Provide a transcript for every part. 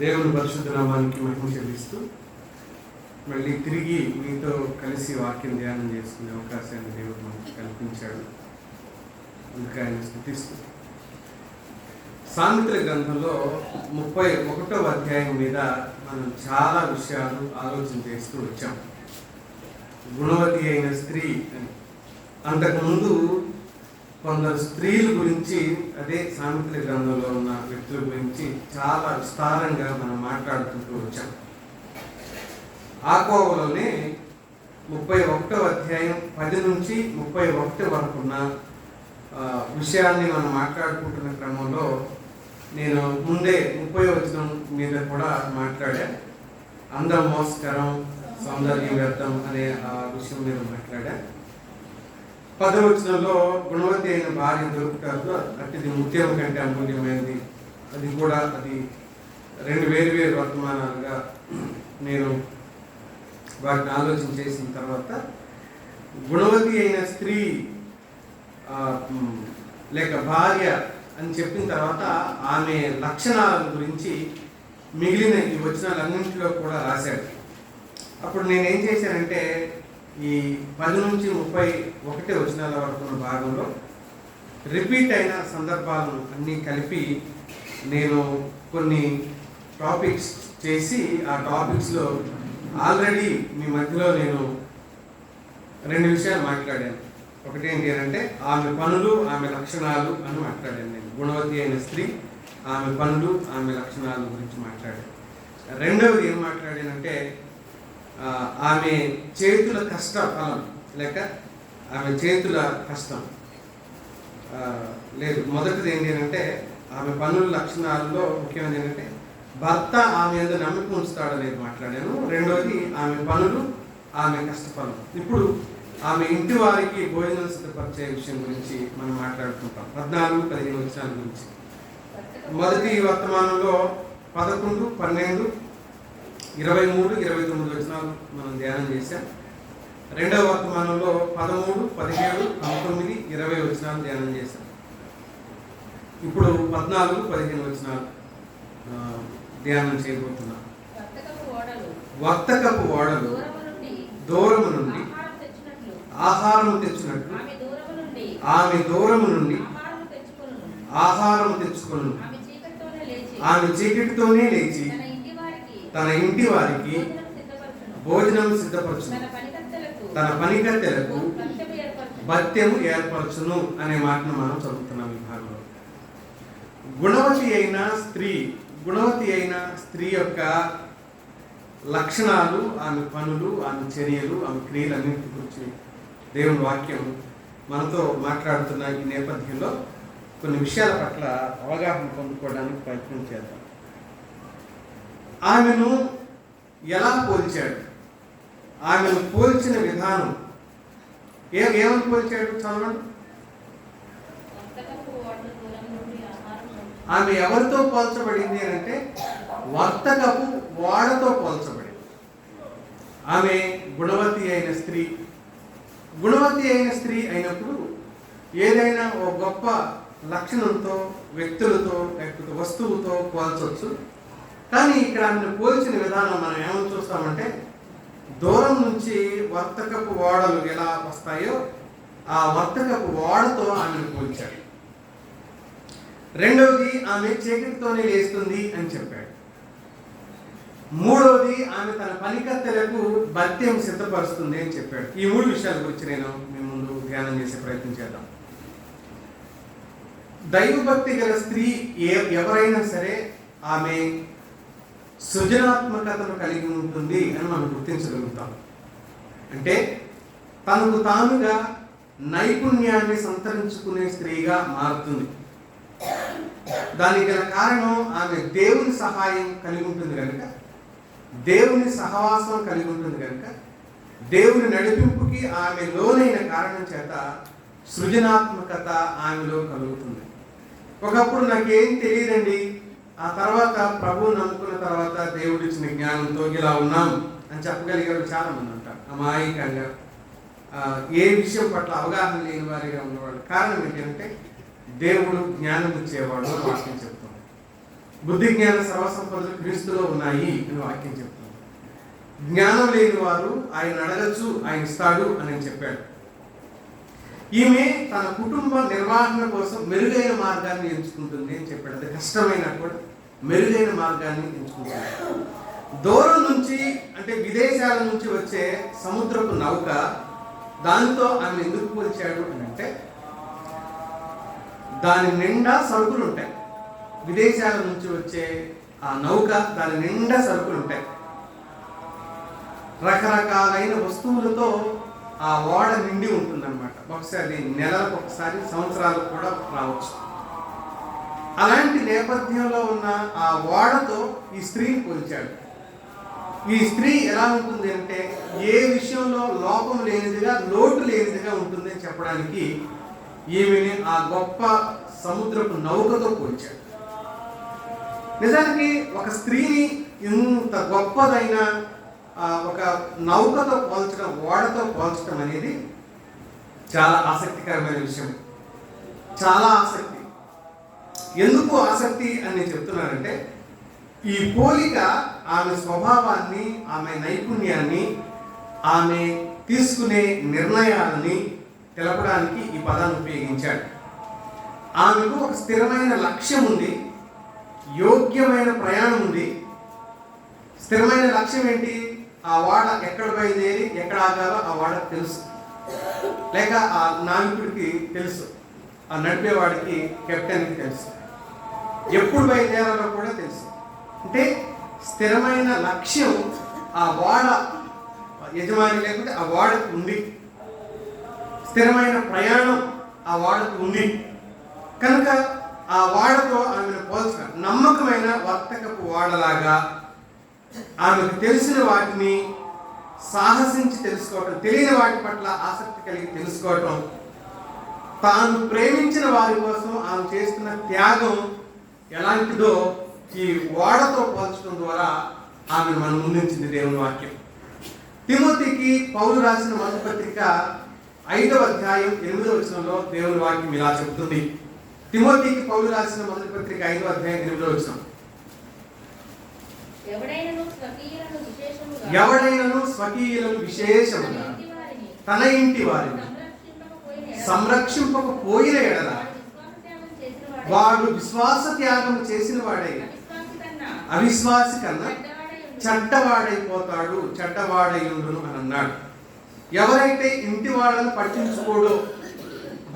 దేవుని పరిశుద్ధ నామానికి మహిమ చెల్లిస్తూ మళ్ళీ తిరిగి మీతో కలిసి వాక్యం ధ్యానం చేసుకునే అవకాశాన్ని దేవుడు మనకు కల్పించాడు. ఇంకా ఆయన స్తుతిస్తూ సామెతల గ్రంథంలో 31వ అధ్యాయం మీద మనం చాలా విషయాలు ఆలోచన చేస్తూ వచ్చాం. గుణవతి అయిన స్త్రీ అని. అంతకుముందు కొందరు స్త్రీల గురించి, అదే సామెతల గ్రంథంలో ఉన్న వ్యక్తుల గురించి చాలా విస్తారంగా మనం మాట్లాడుకుంటూ వచ్చాం. ఆ కోవలోనే 31వ అధ్యాయం 10 నుంచి 31 వరకు ఉన్న విషయాన్ని మనం మాట్లాడుకుంటున్న క్రమంలో నేను ముందే 30వ వచనం మీద కూడా మాట్లాడా. అందం మోసకరం, సౌందర్యం వ్యర్థం అనే ఆ విషయం మీద మాట్లాడా. 10వ వచనంలో గుణవతి అయిన భార్య దొరుకుతారు, అతిది ముత్యం కంటే అమూల్యమైనది. అది కూడా అది 2 వేరు వర్తమానాలుగా నేను వాటిని ఆలోచన చేసిన తర్వాత గుణవతి అయిన స్త్రీ లేక భార్య అని చెప్పిన తర్వాత ఆమె లక్షణాల గురించి మిగిలిన ఈ వచనాలన్నింటిలో కూడా రాశాడు. అప్పుడు నేనేం చేశానంటే ఈ 10 నుంచి 31 వచనాల వరకు ఉన్న భాగంలో రిపీట్ అయిన సందర్భాలను అన్నీ కలిపి నేను కొన్ని టాపిక్స్ చేసి ఆ టాపిక్స్లో ఆల్రెడీ మీ మధ్యలో నేను 2 విషయాలు మాట్లాడాను. ఒకటి ఏంటి అంటే ఆమె పనులు, ఆమె లక్షణాలు అని మాట్లాడాను. నేను గుణవతి అయిన స్త్రీ, ఆమె పనులు, ఆమె లక్షణాల గురించి మాట్లాడాను. రెండవది ఏం మాట్లాడానంటే ఆమె చేతుల కష్ట ఫలం లేక ఆమె చేతుల కష్టం లేదు. మొదటిది ఏంటి అంటే ఆమె పనుల లక్షణాలలో ముఖ్యమైనది ఏంటంటే భర్త ఆమె మీద నమ్మకం ఉంచుతాడనేది మాట్లాడాను. రెండవది ఆమె పనులు, ఆమె కష్టఫలం. ఇప్పుడు ఆమె ఇంటి వారికి భోజనం సిద్ధపరిచే విషయం గురించి మనం మాట్లాడుకుంటాం. 14-15 వచనాల గురించి. మొదటి వర్తమానంలో 11, 12, 23, 29 వచనాలు మనం ధ్యానం చేశాం. రెండవ వర్తమానంలో 13, 17, 19, 20 వచనాలు ధ్యానం చేశాం. ఇప్పుడు 14, 15 వచనాలు ధ్యానం చేయబోతున్నాం. వర్తకపు ఓడలు దూరము నుండి ఆహారము తెచ్చినట్లు ఆమె దూరము నుండి ఆహారము తెచ్చుకొను. ఆమె చీకటితోనే లేచి తన ఇంటి వారికి భోజనం సిద్ధపరచును, తన పనికత్తెలకు భత్యము ఏర్పరచును అనే మాటను మనం చదువుతున్నాం ఈ భాగంలో. గుణవతి అయిన స్త్రీ యొక్క లక్షణాలు, ఆమె పనులు, ఆమె చర్యలు, ఆమె క్రియలన్నింటి గురించి దేవుని వాక్యం మనతో మాట్లాడుతున్న ఈ నేపథ్యంలో కొన్ని విషయాల పట్ల అవగాహన పొందుకోవడానికి ప్రయత్నం చేద్దాం. ఆమెను ఎలా పోల్చాడు? ఆమెను పోల్చిన విధానం ఏమని పోల్చాడు? చదవండి. ఆమె ఎవరితో పోల్చబడింది అని అంటే వర్తకపు ఓడతో పోల్చబడింది. ఆమె గుణవతి అయిన స్త్రీ. గుణవతి అయిన స్త్రీ అయినప్పుడు ఏదైనా ఒక గొప్ప లక్షణంతో, వ్యక్తులతో, లేకపోతే వస్తువుతో పోల్చవచ్చు. కానీ ఇక్కడ ఆమెను పోల్చిన విధానం మనం ఏమని చూస్తామంటే దూరం నుంచి వర్తకపు ఓడలు ఎలా వస్తాయో ఆ వర్తకపు ఓడతో ఆమెను పోల్చాడు. రెండవది ఆమె చీకటితోనే లేస్తుంది అని చెప్పాడు. మూడవది ఆమె తన పనికత్తెలకు భత్యం సిద్ధపరుస్తుంది అని చెప్పాడు. ఈ 3 విషయాల గురించి నేను మీ ముందు ధ్యానం చేసే ప్రయత్నం చేద్దాం. దైవభక్తి గల స్త్రీ ఎవరైనా సరే ఆమె సృజనాత్మకతను కలిగి ఉంటుంది అని మనం గుర్తించగలుగుతాం. అంటే తనకు తానుగా నైపుణ్యాన్ని సంతరించుకునే స్త్రీగా మారుతుంది. దానికి గల కారణం ఆమె దేవుని సహాయం కలిగి ఉంటుంది కనుక, దేవుని సహవాసం కలిగి ఉంటుంది కనుక, దేవుని నడిపింపుకి ఆమె లోనైన కారణం చేత సృజనాత్మకత ఆమెలో కలుగుతుంది. ఒకప్పుడు నాకేం తెలియదండి, ఆ తర్వాత ప్రభువు నమ్ముకున్న తర్వాత దేవుడిచ్చిన జ్ఞానంతో ఇలా ఉన్నాం అని చెప్పగలిగారు చాలామంది ఉంటారు. అమాయకంగా ఏ విషయం పట్ల అవగాహన లేని వారిగా ఉన్నవాళ్ళు. కారణం ఏంటంటే దేవుడు జ్ఞానం ఇచ్చేవాడు అని వాక్యం చెప్తాం. బుద్ధి జ్ఞాన సర్వసంపదలు క్రీస్తులో ఉన్నాయి అని వాక్యం చెప్తుంది. జ్ఞానం లేని వారు ఆయన అడగచ్చు, ఆయన ఇస్తాడు అని చెప్పాడు. ఈమె తన కుటుంబ నిర్వహణ కోసం మెరుగైన మార్గాన్ని ఎంచుకుంటుంది అని చెప్పాడు. అది కష్టమైనా కూడా మెరుగైన మార్గాన్ని ఎంచుకుంటుంది. దూరం నుంచి అంటే విదేశాల నుంచి వచ్చే సముద్రపు నౌక, దానితో ఆమె ఎందుకు పోల్చాడు అని అంటే, దాని నిండా సరుకులు ఉంటాయి. విదేశాల నుంచి వచ్చే ఆ నౌక, దాని నిండా సరుకులు ఉంటాయి. రకరకాలైన వస్తువులతో ఆ ఓడ నిండి ఉంటుందన్నమాట. బహుశా అది నెలలకు ఒకసారి, సంవత్సరాలకు కూడా రావచ్చు. అలాంటి నేపథ్యంలో ఉన్న ఆ ఓడతో ఈ స్త్రీని పోల్చాడు. ఈ స్త్రీ ఎలా ఉంటుంది అంటే, ఏ విషయంలో లోపం లేనిదిగా, లోటు లేనిదిగా ఉంటుంది అని చెప్పడానికి ఈమెని ఆ గొప్ప సముద్రపు నౌకతో పోల్చాడు. నిజానికి ఒక స్త్రీని ఇంత గొప్పదైన ఒక నౌకతో పోల్చడం, ఓడతో పోల్చడం అనేది చాలా ఆసక్తికరమైన విషయం. చాలా ఆసక్తి. ఎందుకు ఆసక్తి అని నేను చెప్తున్నానంటే, ఈ పోలిక ఆమె స్వభావాన్ని, ఆమె నైపుణ్యాన్ని, ఆమె తీసుకునే నిర్ణయాలని తెలపడానికి ఈ పదాన్ని ఉపయోగించాడు. ఆమెకు ఒక స్థిరమైన లక్ష్యం ఉంది, యోగ్యమైన ప్రయాణం ఉంది. స్థిరమైన లక్ష్యం ఏంటి? ఆ వాడ ఎక్కడ బయలుదేరి ఎక్కడ ఆగాలో ఆ వాడకు తెలుసు, లేక ఆ నావికుడికి తెలుసు, ఆ నడిపేవాడికి, కెప్టెన్కి తెలుసు, ఎప్పుడు బయలుదేరాలో కూడా తెలుసు. అంటే స్థిరమైన లక్ష్యం ఆ వాడ యజమాని లేకపోతే ఆ వాడకు ఉంది. స్థిరమైన ప్రయాణం ఆ వాడకు ఉంది. కనుక ఆ వాడతో ఆమెను పోల్చడం, నమ్మకమైన వర్తకపు వాడలాగా ఆమెకు తెలిసిన వాటిని సాహసించి తెలుసుకోవటం, తెలియని వాటి పట్ల ఆసక్తి కలిగి తెలుసుకోవటం, తాను ప్రేమించిన వారి కోసం ఆమె చేస్తున్న త్యాగం ఎలాంటిదో ఈ ఓడతో పోల్చడం ద్వారా ఆమెను మనం ముందుంచింది దేవుని వాక్యం. తిమోతికి పౌలు రాసిన మొదటి పత్రిక 5వ అధ్యాయం 8వ వచనంలో దేవుని వాక్యం ఇలా చెబుతుంది. తిమోతికి పౌలు రాసిన మొదటి పత్రిక 5వ అధ్యాయం 8వ వచనం, ఎవడైనను స్వకీయులను విశేషముగా తన ఇంటి వారిని సంరక్షింపకపోయిన ఎడల వాడు విశ్వాస త్యాగం చేసిన వాడై అవిశ్వాసి కన్నా చెడ్డవాడైపోతాడు, చెడ్డవాడైండును అని అన్నాడు. ఎవరైతే ఇంటి వాళ్ళను పట్టించుకోడో,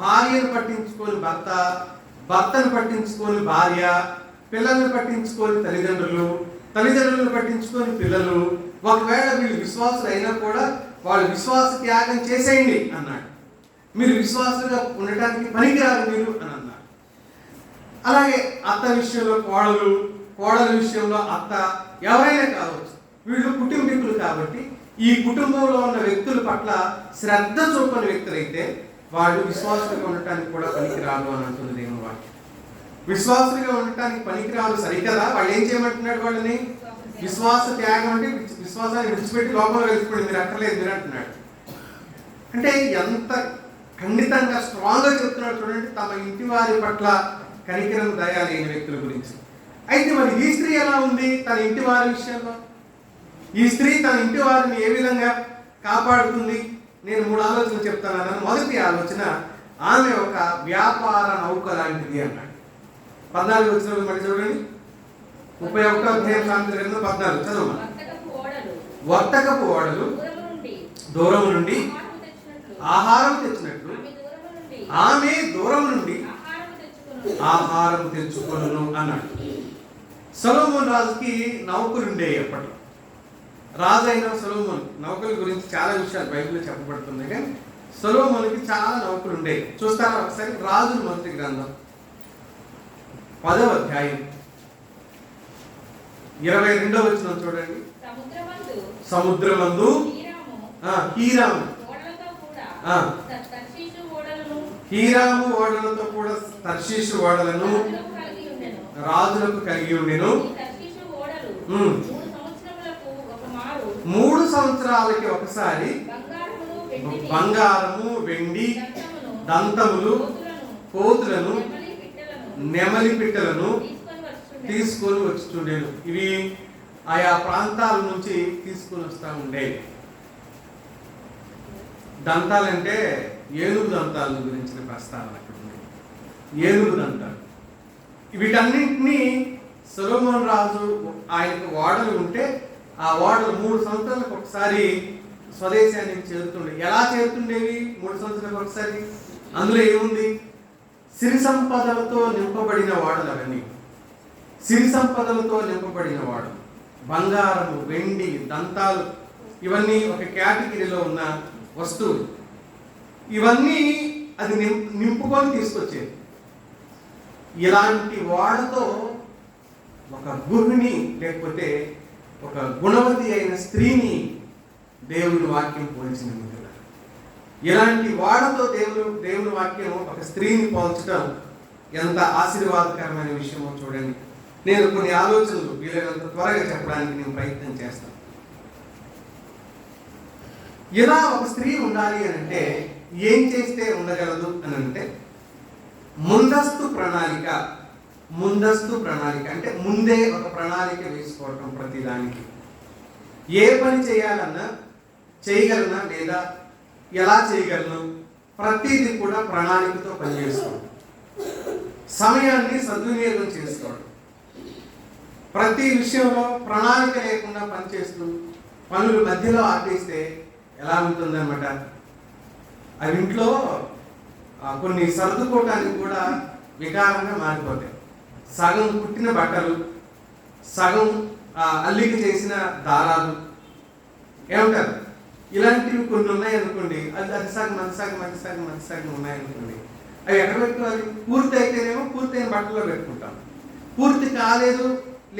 భార్యను పట్టించుకొని భర్త, భర్తను పట్టించుకొని భార్య, పిల్లల్ని పట్టించుకొని తల్లిదండ్రులు, తల్లిదండ్రులను పట్టించుకొని పిల్లలు, ఒకవేళ వీళ్ళు విశ్వాసులు అయినా కూడా వాళ్ళు విశ్వాస త్యాగం చేసేయండి అన్నాడు. మీరు విశ్వాసులుగా ఉండటానికి పనికిరారు మీరు అని అన్నాడు. అలాగే అత్త విషయంలో కోడలు, కోడల విషయంలో అత్త, ఎవరైనా కావచ్చు, వీళ్ళు కుటుంబీకులు కాబట్టి ఈ కుటుంబంలో ఉన్న వ్యక్తుల పట్ల శ్రద్ధ చూపని వ్యక్తులైతే వాళ్ళు విశ్వాసులుగా ఉండటానికి కూడా పనికిరాదు అని అంటుంది దేవుని వాక్యం. విశ్వాసులుగా ఉండటానికి పనికిరాదు సరికదా? వాళ్ళు ఏం చేయమంటున్నాడు? వాళ్ళని విశ్వాస త్యాగం అంటే విశ్వాసాన్ని విడిచిపెట్టి లోపల వెళ్ళిపోయింది, మీరు అక్కర్లేదు మీరు అంటున్నాడు. అంటే ఎంత ఖండితంగా స్ట్రాంగ్గా చెప్తున్నాడు చూడండి, తమ ఇంటి వారి పట్ల కనికరం, దయ లేని వ్యక్తుల గురించి. అయితే మరి ఈ స్త్రీ ఎలా ఉంది తన ఇంటి వారి విషయంలో? ఈ స్త్రీ తన ఇంటి వారిని ఏ విధంగా కాపాడుతుంది? నేను 3 ఆలోచనలు చెప్తాను అన్నాను. మొదటి ఆలోచన, ఆమె ఒక వ్యాపార నౌక లాంటిది అన్నాడు. 14 వచ్చిన మళ్ళీ చూడండి, 31వ అధ్యాయం సామెతల గ్రంథం 14 చదవమా. వర్తకపు ఓడలు దూరం నుండి ఆహారం తెచ్చినట్లు ఆమె దూరం నుండి ఆహారం తెచ్చుకొనును అన్నాడు. సొలొమోను రాజుకి నౌకలు ఉండే. ఎప్పటి రాజు అయిన సొలొమోను నౌకల గురించి చాలా విషయాలు బైబిల్లో చెప్పబడుతున్నాయి, కానీ సొలొమోనుకి చాలా నౌకలు ఉండే. చూస్తారా ఒకసారి? రాజుల మొదటి గ్రంథం 10వ అధ్యాయం 22వ వచనం చూడండి. సముద్రమందు హీరాము హీరాము ఓడలతో కూడా తర్షీషు ఓడలను రాజులకు కలిగి ఉండెను. 3 సంవత్సరాలకి ఒకసారి బంగారము, వెండి, దంతములు, కోతులను, నెమలి పిట్టలను తీసుకొని వచ్చి చూడేను. ఇవి ఆయా ప్రాంతాల నుంచి తీసుకొని వస్తూ ఉండేవి. దంతాలంటే ఏనుగు దంతాల గురించిన ప్రస్తావన అక్కడ ఉంది. ఏనుగు దంతాలు వీటన్నింటినీ సొలొమోను రాజు ఆయనకు ఓడలు ఉంటే ఆ ఓడలు 3 సంవత్సరాలకు ఒకసారి స్వదేశానికి చేరుతుండే. ఎలా చేరుతుండేవి 3 సంవత్సరాలకు ఒకసారి? అందులో ఏముంది? సిరి సంపదలతో నింపబడిన వాడలు. అవన్నీ సిరి సంపదలతో నింపబడిన వాడలు. బంగారము, వెండి, దంతాలు ఇవన్నీ ఒక కేటగిరీలో ఉన్న వస్తువులు. ఇవన్నీ అది నింపుకొని తీసుకొచ్చేది. ఇలాంటి వాడతో ఒక గృహిణి లేకపోతే ఒక గుణవతి అయిన స్త్రీని దేవుని వాక్యం పోల్చింది. ఇలాంటి వాడతో దేవుని వాక్యం ఒక స్త్రీని పోల్చడం ఎంత ఆశీర్వాదకరమైన విషయమో చూడండి. నేను కొన్ని ఆలోచనలు వీలైనంత త్వరగా చెప్పడానికి నేను ప్రయత్నం చేస్తాను. ఇలా ఒక స్త్రీ ఉండాలి అని అంటే ఏం చేస్తే ఉండగలదు అని అంటే ముందస్తు ప్రణాళిక అంటే ముందే ఒక ప్రణాళిక వేసుకోవటం. ప్రతిదానికి ఏ పని చేయాలన్నా చేయగలనా లేదా ఎలా చేయగలను ప్రతిదీ కూడా ప్రణాళికతో పనిచేసుకోవడం. సమయాన్ని సద్వినియోగం చేసుకోవడం. ప్రతి విషయంలో ప్రణాళిక లేకుండా పనిచేస్తూ పనులు మధ్యలో ఆపేస్తే ఎలా ఉంటుందన్నమాట. అవి ఇంట్లో కొన్ని సర్దుకోవటానికి కూడా వికారంగా మారిపోతాయి. సగం కుట్టిన బట్టలు, సగం అల్లిక చేసిన దారాలు ఏమంటారు, ఇలాంటివి కొన్ని ఉన్నాయనుకోండి. అది సగం ఉన్నాయనుకోండి. అవి ఎక్కడ పెట్టుకోవాలి? పూర్తి అయితేనేమో పూర్తయిన బట్టల్లో పెట్టుకుంటాం. పూర్తి కాలేదు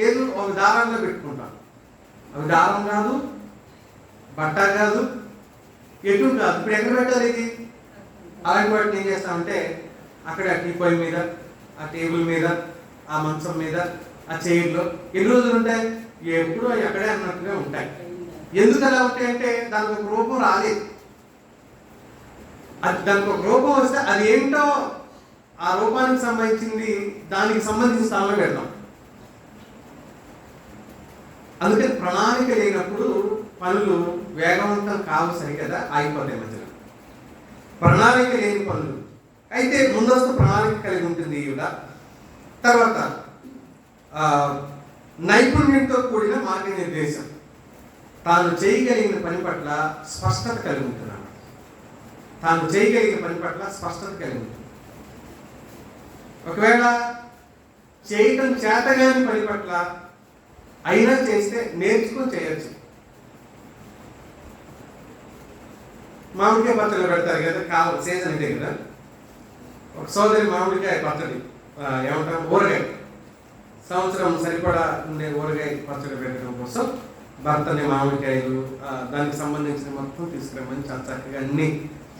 లేదు ఒక దారాల్లో పెట్టుకుంటాం. అవి దారం కాదు, బట్ట కాదు, ఎటు కాదు. ఇప్పుడు ఎక్కడ పెట్టాలి ఇది? అలాంటి వాటిని ఏం చేస్తామంటే అక్కడ టీ పొయ్యి మీద, ఆ టేబుల్ మీద, ఆ మంచం మీద, ఆ చైర్లో ఎన్ని రోజులు ఉంటాయి? ఎప్పుడూ ఎక్కడే అన్నట్టుగా ఉంటాయి. ఎందుకు అలా ఉంటాయంటే దానికి ఒక రూపం రాలేదు. అది దానికి ఒక రూపం వస్తే అది ఏంటో ఆ రూపానికి సంబంధించింది దానికి సంబంధించిన స్థానంలో పెడతాం. అందుకని ప్రణాళిక లేనప్పుడు పనులు వేగవంతం కావు, సరికదా ఆగిపోతాయి మధ్యలో. ప్రణాళిక లేని పనులు అయితే ముందస్తు ప్రణాళిక కలిగి ఉంటుంది ఈవిడ. తర్వాత నైపుణ్యంతో కూడిన మార్గనిర్దేశం. తాను చేయగలిగిన పని పట్ల స్పష్టత కలిగి ఉంటున్నాను. ఒకవేళ చేయటం చేతగాని పని పట్ల అయినా చేస్తే నేర్చుకొని చేయొచ్చు. మామిడికాయ పచ్చడి పెడతారు కదా, కావాలి సీజన్ ఇదే కదా. ఒక సోదరి మామిడికాయ పచ్చడి ఏమంటారు, ఊరగాయ, సంవత్సరం సరిపడా ఉండే ఊరగాయ పచ్చడి పెట్టడం కోసం భర్తని మామిడికాయలు దానికి సంబంధించిన మొత్తం తీసుకురమ్మని చాలా చక్కగా అన్ని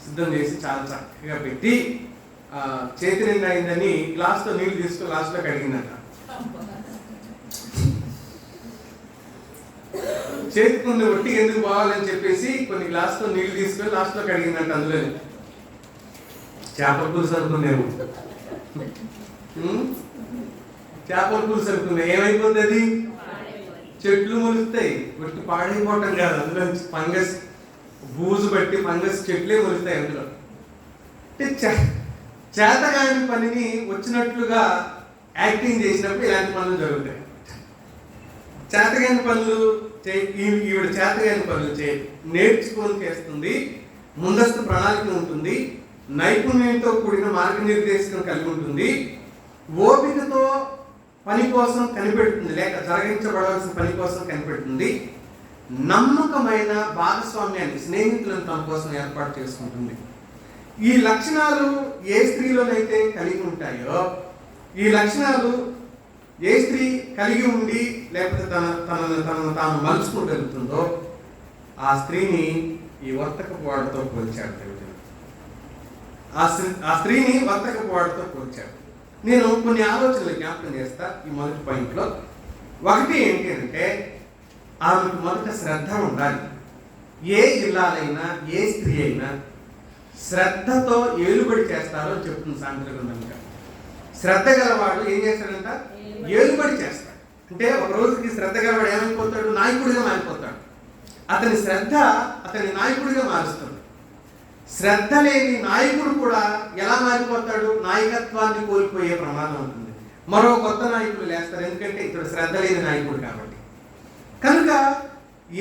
సిద్ధం చేసి చాలా చక్కగా పెట్టి చేతి నిండా అయిందని గ్లాస్తో నీళ్ళు తీసుకొని లాస్ట్లో కడిగిందట. చేతికి ముందు ఒట్టి ఎందుకు బాగాలని చెప్పేసి కొన్ని గ్లాస్తో నీళ్లు తీసుకొని లాస్ట్లో కడిగిందంట. అందులో చేపల పులుసు అనుకునేమో, చేపల పులుసు అనుకున్నా ఏమైపోతుంది? అది చెట్లు మొలుస్తాయి, ఒట్టి పాడైపోవటం కాదు. అందులో ఫంగస్, బూజు బట్టి ఫంగస్ చెట్లే మొలుస్తాయి అందులో. అంటే చేతగాని పనిని వచ్చినట్లుగా యాక్టింగ్ చేసినప్పుడు ఇలాంటి పనులు జరుగుతాయి. చేతగాని పనులు ఈవిడ చేతగాని పనులు నేర్చుకొని చేస్తుంది. ముందస్తు ప్రణాళిక ఉంటుంది. నైపుణ్యంతో కూడిన మార్గనిర్దేశం కలిగి ఉంటుంది. ఓపికతో పని కోసం కనిపెడుతుంది, లేక జరిగించబడాల్సిన పని కోసం కనిపెడుతుంది. నమ్మకమైన భాగస్వామ్యాన్ని, స్నేహితులను తన కోసం ఏర్పాటు చేసుకుంటుంది. ఈ లక్షణాలు ఏ స్త్రీలోనైతే కలిగి ఉంటాయో, ఈ లక్షణాలు ఏ స్త్రీ కలిగి ఉండి లేకపోతే తనను తాను మలుచుకోగలుగుతుందో ఆ స్త్రీని ఈ వర్తకపు వాడితో పోల్చాడు. ఆ స్త్రీని వర్తకపు వాడితో పోల్చాడు. నేను కొన్ని ఆలోచనలు జ్ఞాపకం చేస్తా ఈ మొదటి పాయింట్లో. ఒకటి ఏంటి అంటే ఆమెకు మొదట శ్రద్ధ ఉండాలి. ఏ ఇల్లాలైనా ఏ స్త్రీ అయినా శ్రద్ధతో ఏలుబడి చేస్తారో చెప్తుంది సాంఖ్య గ్రంథంగా. శ్రద్ధ గలవాడు ఏం చేస్తాడంట? ఏలుబడి చేస్తాడు. అంటే ఒక రోజుకి శ్రద్ధ గలవాడు ఏమైపోతాడు? నాయకుడిగా మారిపోతాడు. అతని శ్రద్ధ అతని నాయకుడిగా మారుస్తుంది. శ్రద్ధ లేని నాయకుడు కూడా ఎలా మారిపోతాడు? నాయకత్వాన్ని కోల్పోయే ప్రమాదం ఉంటుంది. మరో కొత్త నాయకుడు లేస్తారు, ఎందుకంటే ఇతడు శ్రద్ధ లేని నాయకుడు కాబట్టి. కనుక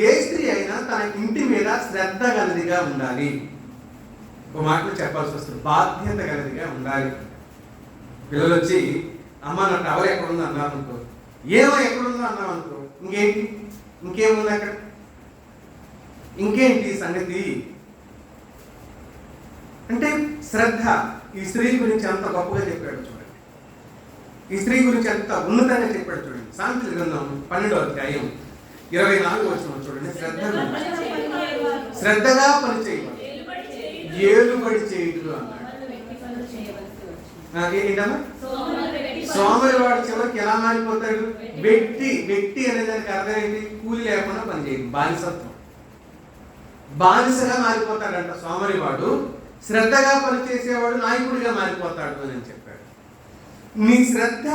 ఏ స్త్రీ అయినా తన ఇంటి మీద శ్రద్ధ గలదిగా ఉండాలి. ఒక మాటలు చెప్పాల్సి వస్తుంది, బాధ్యత గలదిగా ఉండాలి. పిల్లలు వచ్చి అమ్మ నా టవర్ ఎక్కడుందో అన్నారు అనుకో, ఏమో ఎక్కడుందో అన్నావు అనుకో, ఇంకేంటి ఇంకేముంది అక్కడ, ఇంకేంటి సంగతి అంటే శ్రద్ధ. ఈ స్త్రీ గురించి అంత గొప్పగా చెప్పాడు చూడండి, ఈ స్త్రీ గురించి అంత ఉన్నతంగా చెప్పాడు చూడండి. సామెతల గ్రంథం 12వ అధ్యాయం 24వ వచనం చూడండి. శ్రద్ధగా పనిచేయమని ఏలుబడి చేయుడు అన్నాడు. ఏంటమ్మా? సోమరివాడు చివరికి ఎలా మారిపోతాడు? వ్యక్తి అనే దానికి అర్థం ఏంటి? కూలి లేకుండా పనిచేయదు, బానిసత్వం. బానిసగా మారిపోతాడంట సోమరివాడు. శ్రద్ధగా పనిచేసేవాడు నాయకుడిగా మారిపోతాడు అని చెప్పాడు. నీ శ్రద్ధ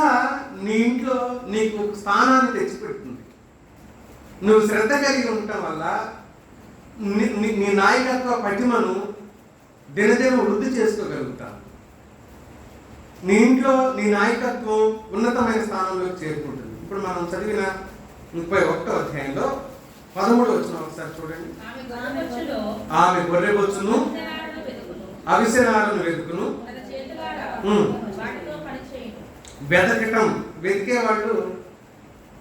నీ ఇంట్లో నీకు స్థానాన్ని తెచ్చిపెడుతుంది. నువ్వు శ్రద్ధ కలిగి ఉండటం వల్ల నీ నాయకత్వ పటిమను దినదిన వృద్ధి చేసుకోగలుగుతావు. నీ ఇంట్లో నీ నాయకత్వం ఉన్నతమైన స్థానంలోకి చేరుకుంటుంది. ఇప్పుడు మనం చదివిన 31వ అధ్యాయంలో 13వ వచనం ఒకసారి చూడండి. ఆమె గొర్రెబొచ్చును అవిసెనారును వెతుకును. వెతకటం, వెతికే వాళ్ళు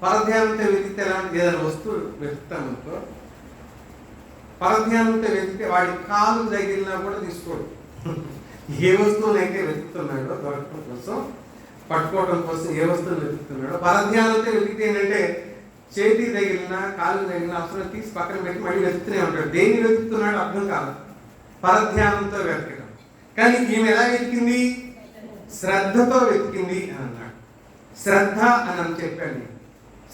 పరధ్యానంతో వెతికితే ఎలాంటి ఏదైనా వస్తువు వెతుకుతాం అనుకో, పరధ్యానంతో వెతికితే వాడి కాలు తగిలినా కూడా తీసుకోడు. ఏ వస్తువునైతే వెతుకుతున్నాడో దొరకడం కోసం, పట్టుకోవడం కోసం ఏ వస్తువును వెతుకుతున్నాడో, పరధ్యానంతో వెతికితే ఏంటంటే చేతి తగిలినా కాలు తగిలినా అవసరం తీసి పక్కన పెట్టి మళ్ళీ వెతుకుతూనే ఉంటాడు. దేన్ని వెతుకుతున్నాడో అర్థం కాదు, పరధ్యానంతో వెతకడం. కానీ ఈమె ఎలా వెతికింది? శ్రద్ధతో వెతికింది అని అన్నాడు. శ్రద్ధ అని చెప్పాను.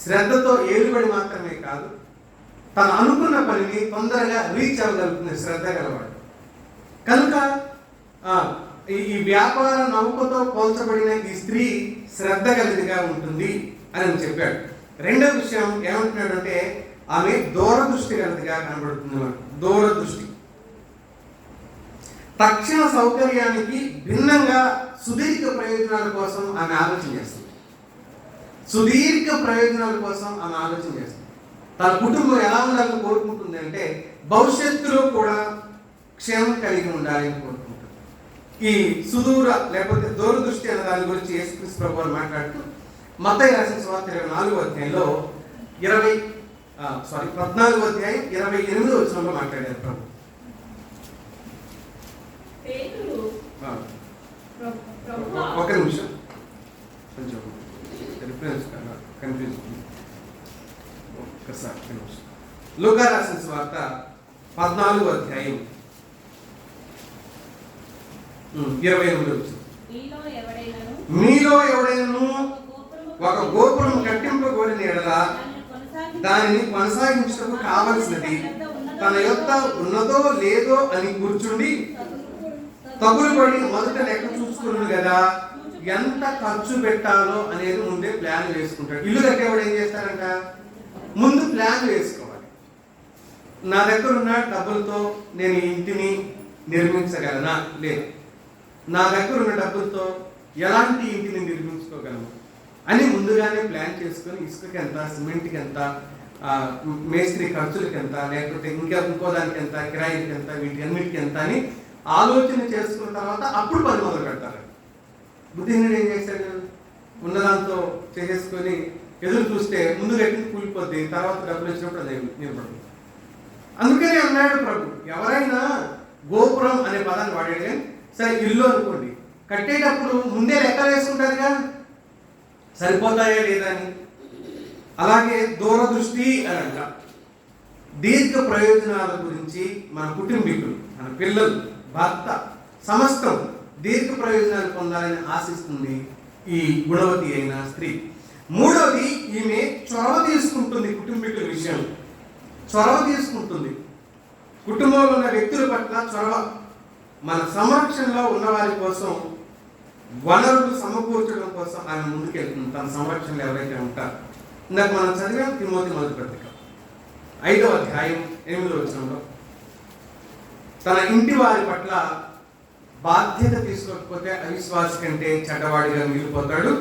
శ్రద్ధతో ఏలుబడి మాత్రమే కాదు, తను అనుకున్న పనిని తొందరగా రీచ్ అవ్వగలుగుతుంది శ్రద్ధ గలవాడు. కనుక ఈ వ్యాపార నౌకతో పోల్చబడిన ఈ స్త్రీ శ్రద్ధ గలదిగా ఉంటుంది అని చెప్పాడు. రెండో విషయం ఏమంటున్నాడంటే ఆమె దూరదృష్టి గలదిగా కనబడుతుంది. దూరదృష్టి, తక్షణ సౌకర్యానికి భిన్నంగా సుదీర్ఘ ప్రయోజనాల కోసం ఆమె ఆలోచన చేస్తుంది. సుదీర్ఘ ప్రయోజనాల కోసం ఆమె ఆలోచన చేస్తుంది. తన కుటుంబం ఎలా ఉండాలని కోరుకుంటుంది అంటే భవిష్యత్తులో కూడా క్షేమం కలిగి ఉండాలని కోరుకుంటుంది. ఈ సుదూర లేకపోతే దూరదృష్టి అనే దాని గురించి యేసుక్రీస్తు ప్రభువు మాట్లాడుతూ మత్తయి రాసిన సువార్త 24వ అధ్యాయంలో 14వ అధ్యాయం 28వ వచనంలో మాట్లాడారు ప్రభు. ఒక నిమిషం, కొంచెం రిఫరెన్స్ కన్ఫ్యూజ్ ఒక్కసారి. లూకా రాసిన సువార్త 14వ అధ్యాయం 28వ వచనం. మీలో ఎవడైనను ఒక గోపురం కట్టింపగోరిన ఎడల దానిని కొనసాగించడానికి కావలసినది తన యొక్క ఉన్నదో లేదో అని కూర్చుండి తగులు పడి మొదట లెక్క చూసుకున్నాడు కదా, ఎంత ఖర్చు పెట్టాలో అనేది ముందే ప్లాన్ వేసుకుంటాడు. ఇల్లు కట్టేవాడు ఏం చేస్తారంట? ముందు ప్లాన్ వేసుకోవాలి. నా దగ్గర ఉన్న డబ్బులతో నేను ఇంటిని నిర్మించగలనా, లేదు నా దగ్గర ఉన్న డబ్బులతో ఎలాంటి ఇంటిని నిర్మించుకోగలను అని ముందుగానే ప్లాన్ చేసుకొని ఇసుకకి ఎంత, సిమెంట్కి ఎంత, మేస్త్రి ఖర్చులకి ఎంత, లేకపోతే ఇంకో దానికి ఎంత, కిరాయికి ఎంత, వీటి అన్నిటికి ఎంత అని ఆలోచన చేసుకున్న తర్వాత అప్పుడు పని మొదలు పెడతారు. బుద్ధిహీనుడు ఏం చేశాడు? ఉన్నదాంతో చేసేసుకొని ఎదురు చూస్తే ముందు కట్టింది కూలిపోద్ది, తర్వాత డబ్బులు వచ్చినప్పుడు అది నిలబడుతుంది. అందుకని అన్నాడు ప్రభు, ఎవరైనా గోపురం అనే పదాన్ని వాడాడు కానీ సరే ఇల్లు అనుకోండి, కట్టేటప్పుడు ముందే లెక్క వేసుకుంటారుగా సరిపోతాయా లేదా అని. అలాగే దూరదృష్టి అని అంట. దీర్ఘ ప్రయోజనాల గురించి మన కుటుంబీకులు, మన పిల్లలు, భర్త సమస్తం దీర్ఘ ప్రయోజనాలు పొందాలని ఆశిస్తుంది ఈ గుణవతి అయిన స్త్రీ. మూడవది, ఈమె చొరవ తీసుకుంటుంది. కుటుంబీకుల విషయం చొరవ తీసుకుంటుంది. కుటుంబంలో ఉన్న వ్యక్తుల పట్ల చొరవ, మన సంరక్షణలో ఉన్న వారి కోసం వనరులు సమకూర్చడం కోసం ఆమె ముందుకెళ్తుంది తన సంరక్షణలు ఎవరైతే ఉంటారో. ఇందాక మనం చదివాం తిమోతి మొదటి పత్రిక 5వ అధ్యాయం 8వ వచనంలో, తన ఇంటి వారి పట్ల బాధ్యత తీసుకోకపోతే అవిశ్వాసి కంటే చెడ్డవాడిగా మిగిలిపోతాడు,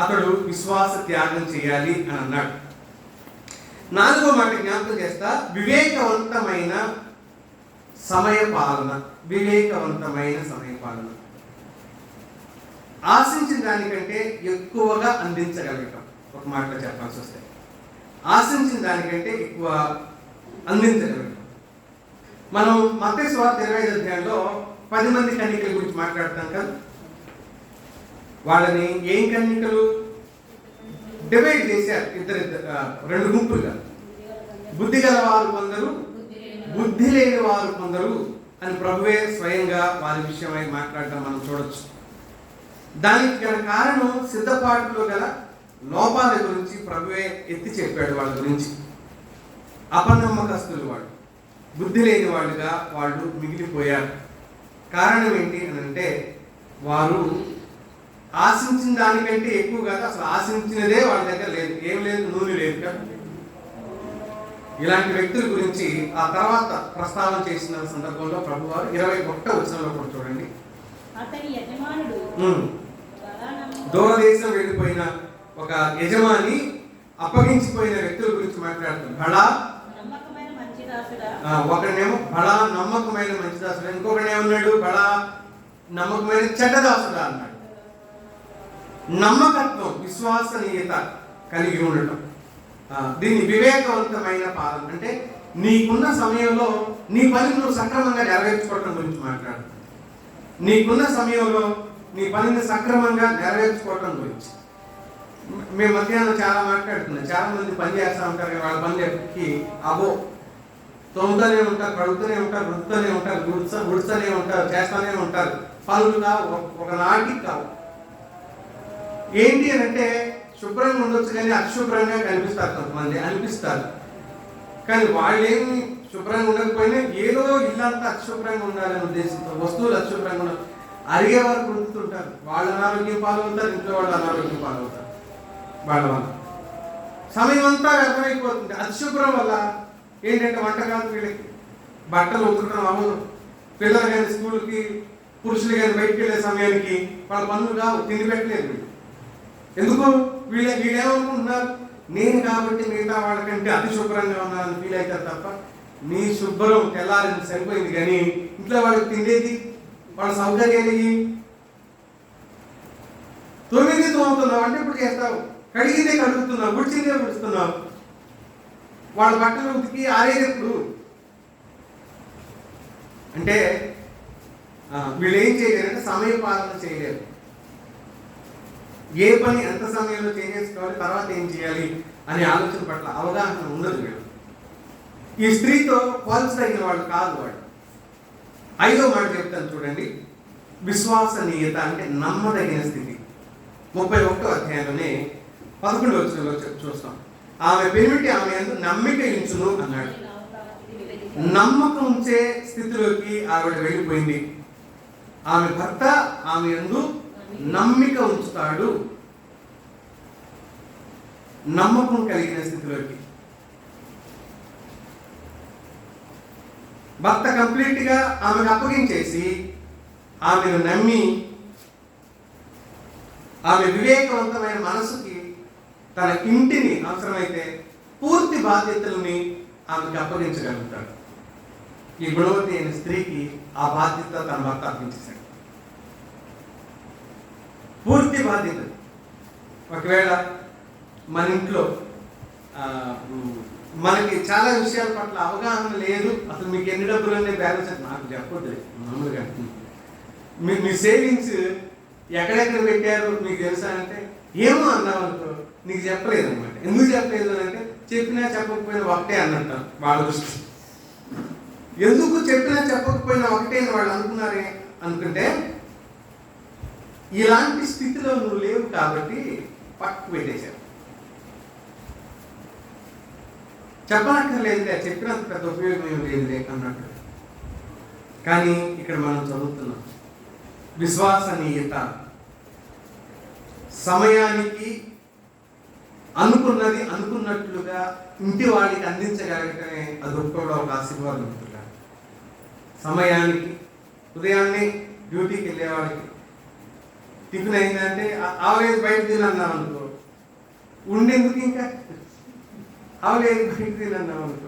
అతడు విశ్వాస త్యాగం చేయాలి అని అన్నాడు. 4వ మాట జ్ఞాపకం చేస్తా, వివేకవంతమైన సమయ పాలన. వివేకవంతమైన సమయ పాలన, ఆశించిన దానికంటే ఎక్కువగా అందించగలగటం. ఒక మాటలో చెప్పాల్సి వస్తే ఆశించిన దానికంటే ఎక్కువ అందించగలగటం. మనం మత్తయి సువార్త 25వ అధ్యాయంలో 10 మంది కన్యకల గురించి మాట్లాడతాం కదా. వాళ్ళని ఏం కన్యకలు డివైడ్ చేశారు, రెండు గుంపులుగా. బుద్ధి గల వారు కొందరు, బుద్ధి లేని వారు కొందరు అని ప్రభువే స్వయంగా వారి విషయమై మాట్లాడటం మనం చూడొచ్చు. దానికి గల కారణం సిద్ధపాటులో గల లోపాల గురించి ప్రభువే ఎత్తి చెప్పాడు. వాళ్ళ గురించి అపనమ్మకస్తులు, వాళ్ళు బుద్ధి లేని వాళ్ళుగా వాళ్ళు మిగిలిపోయారు. కారణం ఏంటి అని అంటే, వారు ఆశించిన దానికంటే ఎక్కువ కాదు, అసలు ఆశించినదే వాళ్ళ దగ్గర లేదు. ఏం లేదు, నూనె లేదు కదా. ఇలాంటి వ్యక్తుల గురించి ఆ తర్వాత ప్రస్తావన చేసిన సందర్భంలో ప్రభువారు 21వ వచనంలో కూడా చూడండి. అతని యజమానుడు దూరదేశం వెళ్ళిపోయిన ఒక యజమాని అప్పగించిపోయిన వ్యక్తుల గురించి మాట్లాడుతుంది. బడా నమ్మకమైన మంచి దాసుడా, ఒకడేమో బడా నమ్మకమైన మంచి దాసుడా, ఇంకొకడు ఏమన్నాడు, బడా నమ్మకమైన చెడ్డ దాసుడా అన్నాడు. నమ్మకత్వం, విశ్వసనీయత కలిగి ఉండటం, దీన్ని వివేకవంతమైన పాలన అంటే నీకున్న సమయంలో నీ పని నువ్వు సక్రమంగా నెరవేర్చుకోవడం గురించి మాట్లాడు. నీకున్న సమయంలో నీ పనిని సక్రమంగా నెరవేర్చుకోవటం గురించి. మేము మధ్యాహ్నం చాలా మాట్లాడుతున్నాం. చాలా మంది పని చేస్తూ ఉంటారు, వాళ్ళ పనులకి అబో తొమ్ముతూనే ఉంటారు, కడుగుతూనే ఉంటారు, రుద్దుతూనే ఉంటారు, గుడుస్తూనే ఉంటారు, చేస్తూనే ఉంటారు. పనులు కావు, ఒకనాటికి కావు. ఏంటి అని అంటే శుభ్రంగా ఉండొచ్చు కానీ అశుభ్రంగా కనిపిస్తారు. కొంతమంది అనిపిస్తారు, కానీ వాళ్ళేమి శుభ్రంగా ఉండకపోయినా ఏదో ఇల్లంతా అశుభ్రంగా ఉండాలనే ఉద్దేశంతో వస్తువులు అశుభ్రంగా ఉండాలి అరిగే వరకు ఉంటుంటారు. వాళ్ళ అనారోగ్యం పాలవుతారు, ఇంట్లో వాళ్ళ అనారోగ్యం పాలవుతారు. వాళ్ళ వల్ల సమయం అంతా వ్యర్థమైపోతుంది. అశుభ్రం వల్ల ఏంటంటే వంటకాలు, వీళ్ళకి బట్టలు ఉతకడం అవ్వదు. పిల్లలు కానీ స్కూల్కి, పురుషులు కానీ బయటికి వెళ్ళే సమయానికి వాళ్ళ పనులు కావు, తిండి పెట్టలేదు. ఎందుకు వీళ్ళేమనుకుంటున్నారు, నేను కాబట్టి మిగతా వాళ్ళకంటే అతి శుభ్రంగా ఉన్నానని ఫీల్ అవుతారు తప్ప నీ శుభ్రం తెల్లారింది సరిపోయింది. కానీ ఇంట్లో వాళ్ళకి తిండేది, వాళ్ళ సౌకర్యాలు 9 తోముతున్నావు అంటే ఇప్పుడు చేస్తావు, కడిగిందే కడుగుతున్నావు, గుడిచిందే గుడుస్తున్నావు. వాళ్ళ బట్టలు ఉతికి ఆరేది ఎప్పుడు అంటే వీళ్ళు ఏం చేయలేరంటే సమయ పాలన చేయలేరు. ఏ పని ఎంత సమయంలో చేసేసుకోవాలి, తర్వాత ఏం చేయాలి అనే ఆలోచన పట్ల అవగాహన ఉండదు వీళ్ళు. ఈ స్త్రీతో పోల్చదగిన వాళ్ళు కాదు వాళ్ళు. 5వ మాట చెప్తాను చూడండి, విశ్వసనీయత అంటే నమ్మదగిన స్థితి. 31వ అధ్యాయంలోనే 11వ వచనంలో చూస్తాం. ఆమె పెనిమిటి ఆమె యందు నమ్మిక ఉంచును అన్నాడు. నమ్మకం ఉంచే స్థితిలోకి ఆవిడ వెళ్ళిపోయింది. ఆమె భర్త ఆమె యందు నమ్మిక ఉంచుతాడు, నమ్మకం కలిగిన స్థితిలోకి. భర్త కంప్లీట్ గా ఆమెను అప్పగించేసి ఆమెను నమ్మి ఆమె వివేకవంతమైన మనసుకి తన ఇంటిని అవసరమైతే పూర్తి బాధ్యతలని ఆమెకు అప్పగించగలుగుతాడు. ఈ గుణవతి అయిన స్త్రీకి ఆ బాధ్యత తన భర్త అప్పగించేశాడు, పూర్తి బాధ్యత. ఒకవేళ మన ఇంట్లో మనకి చాలా విషయాల పట్ల అవగాహన లేదు, అసలు మీకు ఎన్ని డబ్బులు ఉన్నాయి బ్యాలెన్స్ అని నాకు చెప్పొద్దు. మామూలుగా మీ సేవింగ్స్ ఎక్కడెక్కడ పెట్టారు మీకు తెలుసా అంటే ఏమో అన్నావు అనుకో, నీకు చెప్పలేదు అనమాట. ఎందుకు చెప్పలేదు అని అంటే చెప్పినా చెప్పకపోయినా ఒకటే అన్నట్టు వాళ్ళ దృష్టి. ఎందుకు చెప్పినా చెప్పకపోయినా ఒకటే అని వాళ్ళు అనుకున్నారే అనుకుంటే, ఇలాంటి స్థితిలో నువ్వు లేవు కాబట్టి పక్కు పెట్టేశావు. చెప్పనక్కర్లేదులే, చెప్పినంత పెద్ద ఉపయోగం ఏమి లేదులే అన్నట్టు. కానీ ఇక్కడ మనం చదువుతున్నాం విశ్వసనీయత సమయానికి అనుకున్నది అనుకున్నట్లుగా ఇంటి వాడికి అందించగలగటమే అదొక్క కూడా ఒక ఆశీర్వాదం ఉంటుందా. సమయానికి ఉదయాన్నే డ్యూటీకి వెళ్ళేవాడికి టిఫిన్ అయిందంటే ఆవలేదు బయట తినన్నాం అనుకో, ఉండేందుకు ఇంకా ఆవలేదు బయట తినన్నాం అనుకో.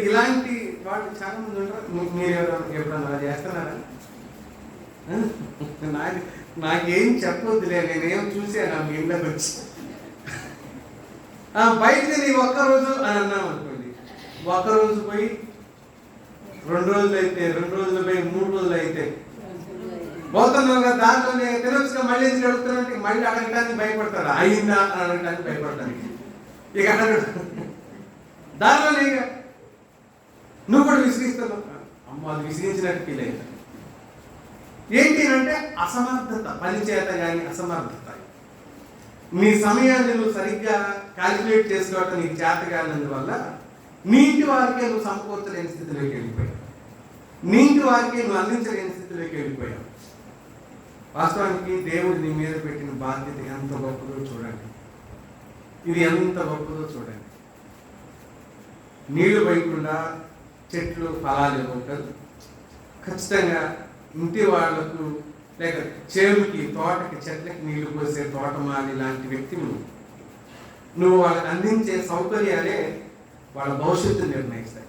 ఇలాంటి వాళ్ళు చాలా మంది ఉంటారు. మీరు ఎప్పుడన్నా అలా చేస్తున్నారా? నాకేం చెప్పొద్దులే, నేనేం చూసాను మీ ఇంట్లోకి వచ్చి. బయట తిని ఒక్కరోజు అని అన్నాం అనుకోండి, ఒక్కరోజు పోయి 2 రోజులు అయితే, 2 రోజులు పోయి 3 రోజులు అయితే పోతున్నాం కదా, దాంట్లోనే తినొచ్చుగా మళ్ళీ ఎందుకు అడుగుతానంటే మళ్ళీ అడగటానికి భయపడతారు. అయిందా అని అడగటానికి భయపడతాను. ఇక అడగడు దాంట్లోనే ఇక నువ్వు కూడా విసిగిస్తున్నావు. అమ్మ అది విసిగించినట్టు ఫీల్ అయింది. ఏంటి అంటే అసమర్థత, పనిచేత కానీ అసమర్థత. నీ సమయాన్ని నువ్వు సరిగ్గా క్యాలిక్యులేట్ చేసుకోవటం నీకు చేత కానందువల్ల నీ ఇంటి వారికే నువ్వు సమకూర్చలేని స్థితిలోకి వెళ్ళిపోయావు. నీ ఇంటి వారికే నువ్వు అందించలేని స్థితిలోకి వెళ్ళిపోయావు. వాస్తవానికి దేవుడు నీ మీద పెట్టిన బాధ్యత ఎంత గొప్పదో చూడండి. ఇది ఎంత గొప్పదో చూడండి. నీళ్లు పోయకుండా చెట్లు ఫలాలు ఇవ్వటం ఖచ్చితంగా ఇంటి వాళ్లకు లేక చేనుకి, తోటకి, చెట్లకి నీళ్లు పోసే తోటమాలి లాంటి వ్యక్తులు నువ్వు వాళ్ళకి అందించే సౌకర్యాలే వాళ్ళ భవిష్యత్తును నిర్ణయిస్తాయి.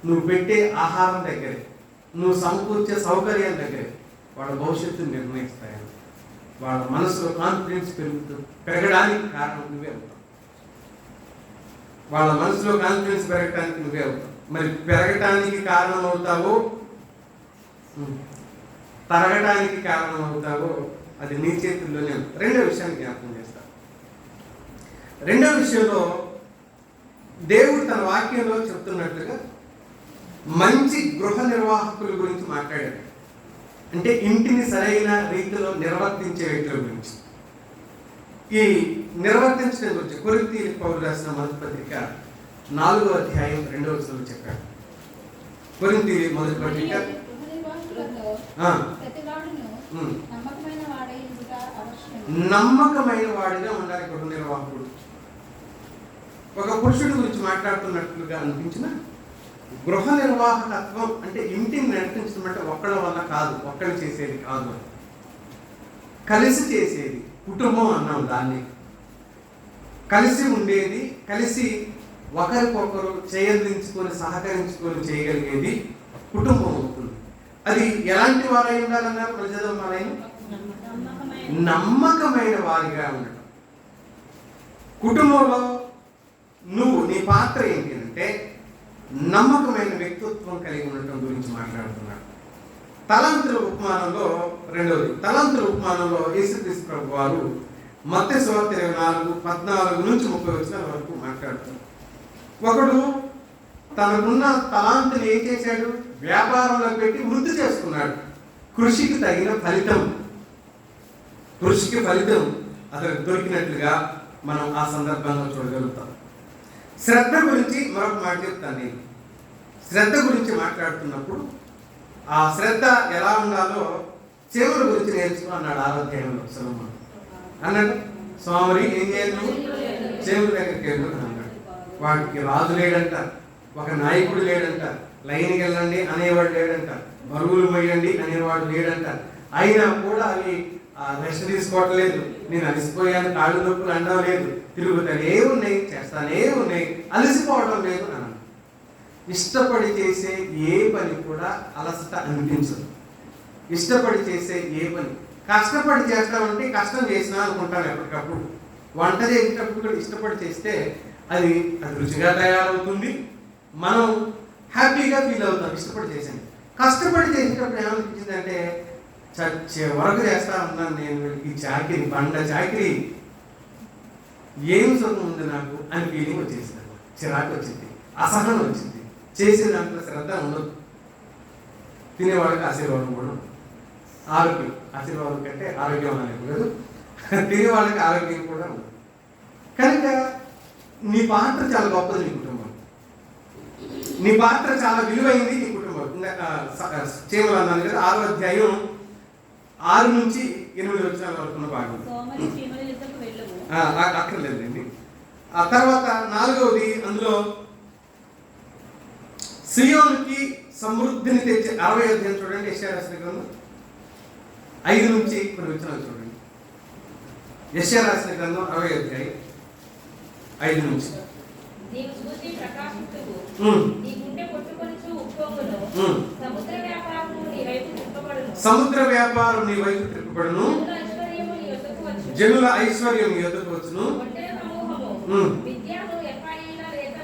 నువ్వు పెట్టే ఆహారం దగ్గరే, నువ్వు సమకూర్చే సౌకర్యాల దగ్గరే వాళ్ళ భవిష్యత్తును నిర్ణయిస్తాయి. వాళ్ళ మనసులో కాన్ఫిడెన్స్ పెరగడానికి కారణం నువ్వే అవుతావు. వాళ్ళ మనసులో కాన్ఫిడెన్స్ పెరగడానికి నువ్వే అవుతావు. మరి పెరగటానికి కారణం అవుతావో, తరగటానికి కారణం అవుతావో అది నీ చేతుల్లోనే. రెండో విషయాన్ని జ్ఞాపకం చేస్తా. రెండో విషయంలో దేవుడు తన వాక్యంలో చెప్తున్నట్లుగా మంచి గృహ నిర్వాహకుల గురించి మాట్లాడాడు. అంటే ఇంటిని సరైన రీతిలో నిర్వర్తించే వ్యక్తుల గురించి. ఈ నిర్వర్తించడం గురించి కొరింథీయులకు పౌలు రాసిన మొదటి పత్రిక 4వ అధ్యాయం 2వ వచనంలో చెప్పాడు. కొరింథీయులకు మొదటి పత్రిక నమ్మకమైన వాడిగా ఉండాలి గృహ నిర్వాహకుడు. ఒక పురుషుడి గురించి మాట్లాడుతున్నట్లుగా అనిపించిన గృహ నిర్వాహకత్వం అంటే ఇంటిని నడిపించడం అంటే ఒక్కళ్ళ వల్ల కాదు, ఒక్కళ్ళు చేసేది కాదు, కలిసి చేసేది. కుటుంబం అన్నాం దాన్ని. కలిసి ఉండేది, కలిసి ఒకరికొకరు చేయందించుకొని సహకరించుకొని చేయగలిగేది కుటుంబం అవుతుంది. అది ఎలాంటి వారై ఉండాలన్నారు? ప్రజలు వారైన నమ్మకమైన వారిగా ఉండటం. కుటుంబంలో నువ్వు నీ పాత్ర ఏంటి అంటే నమ్మకమైన వ్యక్తిత్వం కలిగి ఉండటం గురించి మాట్లాడుతున్నాడు. తలంతుల ఉపమానంలో రెండవది, తలంతుల ఉపమానంలో యేసుక్రీస్తు ప్రభు వారు మత్తయి సువార్త 24:14 నుంచి 30 వచనాల వరకు మాట్లాడుతారు. ఒకడు తనకున్న తలాంతుని ఏం చేశాడు? వ్యాపారంలో పెట్టి వృద్ధి చేసుకున్నాడు. కృషికి తగిన ఫలితం, కృషికి ఫలితం అతనికి దొరికినట్లుగా మనం ఆ సందర్భంగా చూడగలుగుతాం. శ్రద్ధ గురించి మరొక మాట చెప్తాను నేను. శ్రద్ధ గురించి మాట్లాడుతున్నప్పుడు ఆ శ్రద్ధ ఎలా ఉండాలో చెవుల గురించి నేర్చుకో అన్నాడు 6వ అధ్యాయంలో సొలొమోను. అన్నాడు స్వామి ఏం చేయాలి? నువ్వు చెవుల దగ్గరికి వెళ్ళు అన్నాడు. వాటికి రాజు లేడంట, ఒక నాయకుడు లేడంట, లైన్కి వెళ్ళండి అనేవాడు లేడంట, బరువులు మొయ్యండి అనేవాడు లేడంట. అయినా కూడా అవి రెస్ట్ తీసుకోవట్లేదు. నేను అలసిపోయాను, కాళ్ళు నొప్పులు అనడం లేదు, తిరుగుతూనే ఉన్నాయి, చేస్తానే ఉన్నాయి, అలసిపోవడం లేదు అన్నాడు. ఇష్టపడి చేసే ఏ పని కూడా అలసట అనిపించదు. ఇష్టపడి చేసే ఏ పని, కష్టపడి చేస్తామంటే కష్టం చేసినా అనుకుంటాను ఎప్పటికప్పుడు. వంట చేసేటప్పుడు కూడా ఇష్టపడి చేస్తే అది రుచిగా తయారవుతుంది, మనం హ్యాపీగా ఫీల్ అవుతాం ఇష్టపడి చేసాను. కష్టపడి చేసేటప్పుడు ఏమనిపించింది అంటే చచ్చే వరకు చేస్తా ఉన్నాను నేను, ఈ చాకిరి బండ చాకిరి ఏం సుఖం ఉంది నాకు అని ఫీలింగ్ వచ్చేసింది. చిరాకు వచ్చింది, అసహనం వచ్చింది, చేసే దాంట్లో శ్రద్ధ ఉండదు. తినేవాళ్ళకి ఆశీర్వాదం కూడా ఉండదు. ఆరోగ్యం, ఆశీర్వాదం కంటే ఆరోగ్యం అనేది లేదు, తినేవాళ్ళకి ఆరోగ్యం కూడా ఉండదు. కనుక నీ పాత్ర చాలా గొప్పది నీ కుటుంబం, నీ పాత్ర చాలా విలువైంది నీ కుటుంబం. చీమలు అన్నాను కదా, 6వ అధ్యాయం 6 నుంచి 8 వచనాల వరకు ఉన్న భాగం. సోమరి చీమల యుద్ధకు వెళ్ళవు. అక్కర్లేదండి. ఆ తర్వాత 4వది అందులో సియోనుకి సమృద్ధిని తెచ్చే 60వ అధ్యాయం చూడండి. యెషయా రాసిన గ్రంథం 5 నుంచి కొన్ని వచనాలు చూడండి. యెషయా రాసిన గ్రంథం 60వ అధ్యాయం 5 నుంచి. నీవు చూసి ప్రకాశించుకు, నీ గుండె కొట్టుకొనుచు ఉప్పొంగును. సముద్ర వ్యాపారము నీ వైపు తిప్పబడును. సముద్ర వ్యాపారం నీ వైపు తిప్పబడును. జనుల ఐశ్వర్యం నీ యొద్దకు వచ్చును. ఒంటెల సమూహము విద్యను ఎఫ్రాయిముల లేత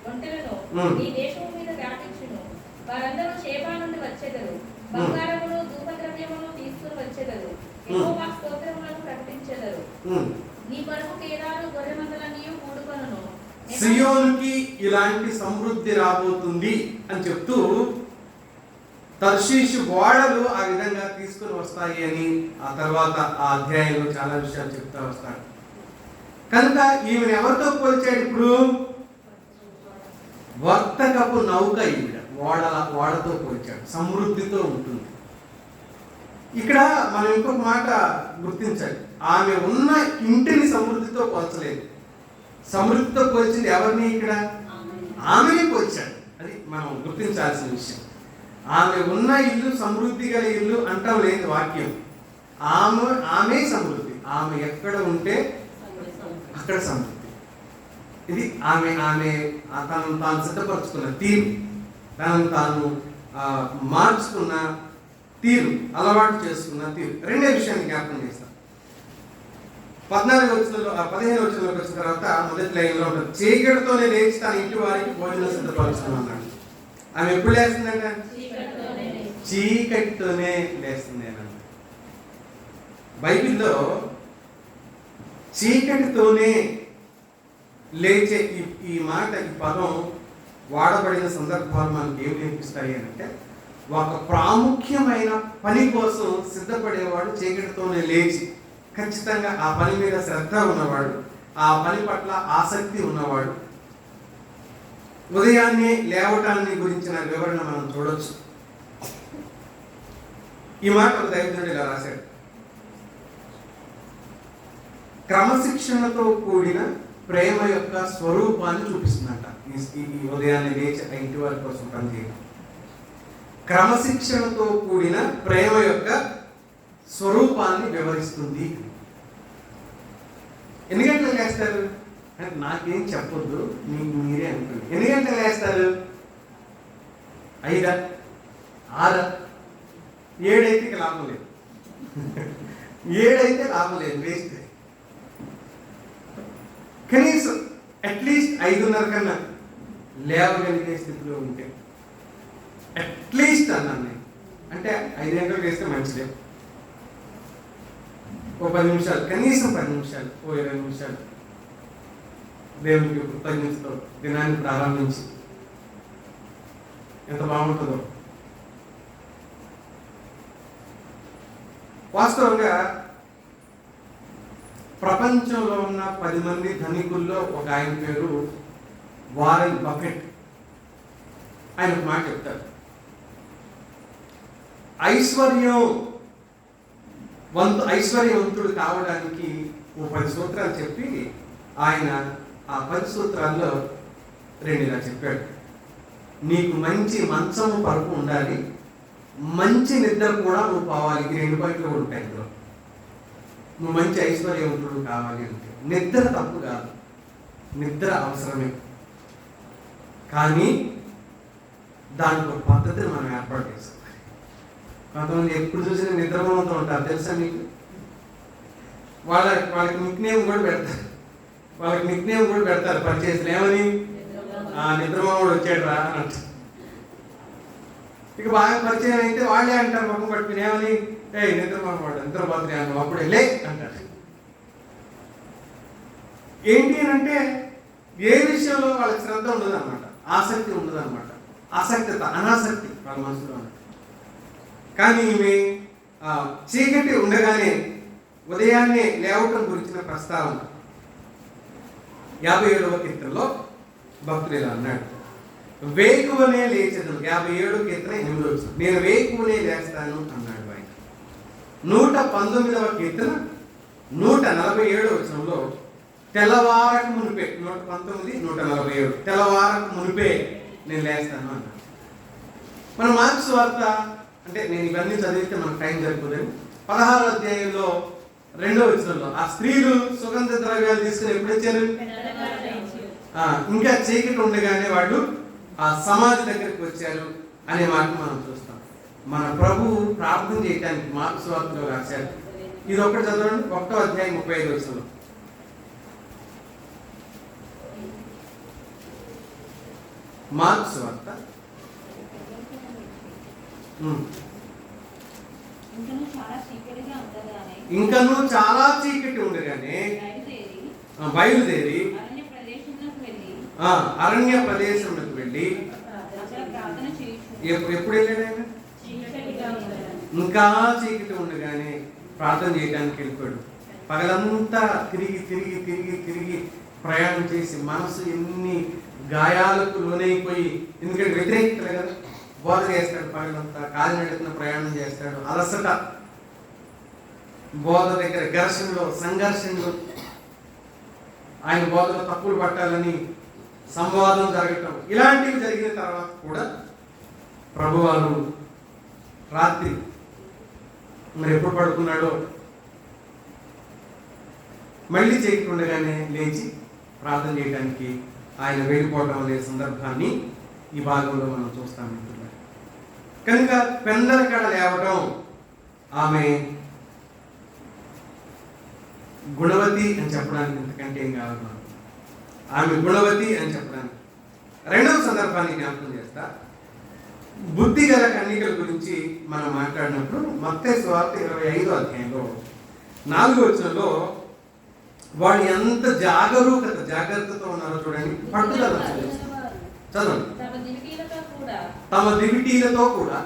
ఒంటెలను నీ దేశము మీద వ్యాపించును. వారందరూ షేబా నుండి వచ్చెదరు. బంగారమును ధూపద్రవ్యమును తీసుకుని వచ్చెదరు. యెహోవా స్తోత్రములను ప్రకటించెదరు. నీ కొరకు కేదారు గొర్రె మందలన్నీ కూడుకొనును. సియోనుకి ఇలాంటి సమృద్ధి రాబోతుంది అని చెప్తూ తర్షీషు ఓడలు ఆ విధంగా తీసుకుని వస్తాయి అని ఆ తర్వాత ఆ అధ్యాయంలో చాలా విషయాలు చెప్తా వస్తాడు. కనుక ఈమెను ఎవరితో పోల్చాడు? ఇప్పుడు వర్తకపు నౌక ఈవిడ ఓడతో పోల్చాడు. సమృద్ధితో ఉంటుంది. ఇక్కడ మనం ఇంకొక మాట గుర్తించాలి. ఆమె ఉన్న ఇంటిని సమృద్ధితో పోల్చలేదు. సమృద్ధితో పోల్చింది ఎవరిని? ఇక్కడ ఆమెని పోల్చాడు. అది మనం గుర్తించాల్సిన విషయం. ఆమె ఉన్న ఇల్లు సమృద్ధి గల ఇల్లు అంటాం లేదు వాక్యం. ఆమె సమృద్ధి. ఆమె ఎక్కడ ఉంటే అక్కడ సమృద్ధి. ఇది ఆమె తనను తాను సిద్ధపరచుకున్న తీరు, తనను తాను మార్చుకున్న తీరు, అలవాటు చేసుకున్న తీరు. రెండే విషయాన్ని జ్ఞాపకం చేస్తాం. 15వ వచనంలోకి వచ్చిన తర్వాత మొదటి లైన్లో ఉంటుంది, చీకటితోనే లేచి తన ఇంటి వారికి భోజనం సిద్ధపరుచుకున్నాడు. ఆమె ఎప్పుడు లేస్తుందంట? చీకటితోనే లేస్తుంది అన్నాడు. బైబిల్లో చీకటితోనే లేచే ఈ మాట, ఈ పదం వాడబడిన సందర్భాలు మనకి ఏం నేర్పిస్తాయి అంటే, ఒక ప్రాముఖ్యమైన పని కోసం సిద్ధపడేవాడు చీకటితోనే లేచి ఖచ్చితంగా ఆ పని మీద శ్రద్ధ ఉన్నవాడు, ఆ పని పట్ల ఆసక్తి ఉన్నవాడు. ఉదయాన్నే లేవటాన్ని గురించిన వివరణ మనం చూడొచ్చు. ఈ మాట ఒక దైవజనుడు ఇలా రాశాడు, క్రమశిక్షణతో కూడిన ప్రేమ యొక్క స్వరూపాన్ని చూపిస్తుందంట ఈ ఉదయాన్నే లేచి ఆ ఇంటి వారి కోసం పనిచేయడం. క్రమశిక్షణతో కూడిన ప్రేమ యొక్క స్వరూపాన్ని వివరిస్తుంది. ఎన్ని గంటలు లేస్తారు అంటే నాకేం చెప్పొద్దు, మీకు మీరే అనుకోండి. ఎన్ని గంటలు లేస్తారు? 5, 6, 7 అయితే ఇక లాభం లేదు. 7 అయితే లాభం లేదు, వేస్ట్. కనీసం అట్లీస్ట్ 5:30 కన్నా లేవగలిగే స్థితిలో ఉంటే, అట్లీస్ట్ అన్నాను నేను. అంటే 5 గంటలకు వేస్తే మంచిదే. ఓ 10 నిమిషాలు, కనీసం 10 నిమిషాలు, ఓ 20 నిమిషాలు దేవునికి కృతజ్ఞతతో దినాన్ని ప్రారంభించి ఎంత బాగుంటుందో. వాస్తవంగా ప్రపంచంలో ఉన్న 10 మంది ధనికుల్లో ఒక ఆయన పేరు వారెన్ బఫెట్. ఆయన ఒక మాట చెప్తారు, ఐశ్వర్యవంతుడు కావడానికి ఓ 10 సూత్రాలు చెప్పి ఆయన ఆ 10 సూత్రాల్లో 2 ఇలా చెప్పాడు. నీకు మంచి మంచము పరుపు ఉండాలి, మంచి నిద్ర కూడా నువ్వు పోవాలి. ఈ 2 పాయింట్లు కూడా ఉంటాయి ఇందులో. నువ్వు మంచి ఐశ్వర్యవంతుడు కావాలి అంటే నిద్ర తప్పు కాదు, నిద్ర అవసరమే. కానీ దానికి ఒక పద్ధతిని మనం ఏర్పాటు చేసుకోవాలి. కొంతమంది ఎప్పుడు చూసినా నిద్రమోహంతో ఉంటారు, తెలుసా మీకు? వాళ్ళకి నిక్నేమ్ కూడా పెడతారు పనిచేసిన. ఏమని? నిద్రమోహుడు వచ్చాడు రా అని అంటారు. ఇక బాగా పరిచయం అయితే వాళ్ళే అంటారు ముఖం పట్టుకుని, ఏమని? నిద్రమోహుడు, నిద్రపోతుంది అన్న అప్పుడే లే అంటారు. ఏంటి అని అంటే ఏ విషయంలో వాళ్ళకి శ్రద్ధ ఉండదు అనమాట, ఆసక్తి ఉండదు అనమాట. అనాసక్తి వాళ్ళ మనసులో ఉంటుంది. కానీ ఈమె చీకటి ఉండగానే ఉదయాన్నే లేవటం గురించిన ప్రస్తావన 57వ కీర్తనలో భక్తులు ఇలా అన్నాడు, వేకువనే లేచెదను. 57వ కీర్తన 8వ వచనం, నేను వేకువనే లేస్తాను అన్నాడు ఆయన. 119వ కీర్తన 147వ వచనంలో తెల్లవారకు మునిపే, 119, 147 తెల్లవారకు మునిపే నేను లేస్తాను అన్నాడు. మన మార్క్స్ వార్త అంటే నేను ఇవన్నీ చదివితే మనకు టైం సరిపోదని 16వ అధ్యాయంలో 2వ వచనంలో ఆ స్త్రీలు సుగంధ ద్రవ్యాలు తీసుకుని ఎప్పుడు వచ్చారు? ఇంకా చీకటి ఉండగానే వాళ్ళు ఆ సమాధి దగ్గరికి వచ్చారు అనే మాట మనం చూస్తాం. మన ప్రభు ప్రార్థన చేయడానికి మార్క్స్ వార్తలో రాశారు. ఇది ఒకటి చదవండి, 1వ అధ్యాయం 35వ వచనంలో. మార్క్స్ వార్త ఇంకను చాలా చీకటి ఉండగానే బయలుదేరి అరణ్య ప్రదేశంలోకి వెళ్ళి ఎప్పుడు వెళ్ళాడు ఆయన? ఇంకా చీకటి ఉండగానే ప్రార్థన చేయడానికి వెళ్ళిపోయాడు. పగలంతా తిరిగి తిరిగి తిరిగి తిరిగి ప్రయాణం చేసి మనసు ఎన్ని గాయాలకు లోనైపోయి, ఎందుకంటే వ్యతిరేకతలే కదా, బోధ చేస్తాడు పగలంతా, కాలినడకన ప్రయాణం చేస్తాడు, అలసట, బోధ దగ్గర ఘర్షణలో సంఘర్షణలో, ఆయన బోధలో తప్పులు పట్టాలని సంవాదం జరగటం, ఇలాంటివి జరిగిన తర్వాత కూడా ప్రభువారు రాత్రి మరి ఎప్పుడు పడుకున్నాడో మళ్ళీ చేయకుండగానే లేచి ప్రార్థన చేయడానికి ఆయన వెళ్ళిపోవడం అనే సందర్భాన్ని ఈ భాగంలో మనం చూస్తాం. కనుక పెందలకడ లేవటం, ఆమె గుణవతి అని చెప్పడానికి ఇంతకంటే ఏం కావాలి? ఆమె గుణవతి అని చెప్పడానికి. రెండవ సందర్భాన్ని జ్ఞాపకం చేస్తా. బుద్ధి గల కన్యకల గురించి మనం మాట్లాడినప్పుడు మత్తయి సువార్త 25వ అధ్యాయంలో 4వ వచనంలో వాళ్ళు ఎంత జాగ్రత్తతో ఉన్నారో చూడండి. పట్టుదల చదవండి. తమ దివిటీలతో కూడా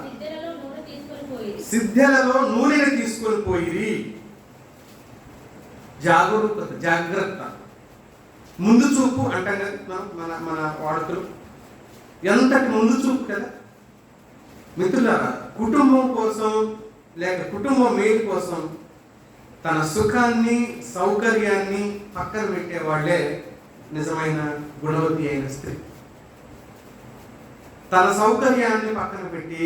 సిద్ధెలలో నూనెను తీసుకొని పోయి, జాగ్రత్త, ముందు చూపు అంటాం కదా మన మన వాడుకలు. ఎంతటి ముందు చూపు కదా మిత్రులారా. కుటుంబం కోసం లేక కుటుంబం మేలు కోసం తన సుఖాన్ని సౌకర్యాన్ని పక్కన పెట్టే వాళ్ళే నిజమైన గుణవతి అయిన స్త్రీ. తన సౌకర్యాన్ని పక్కన పెట్టి,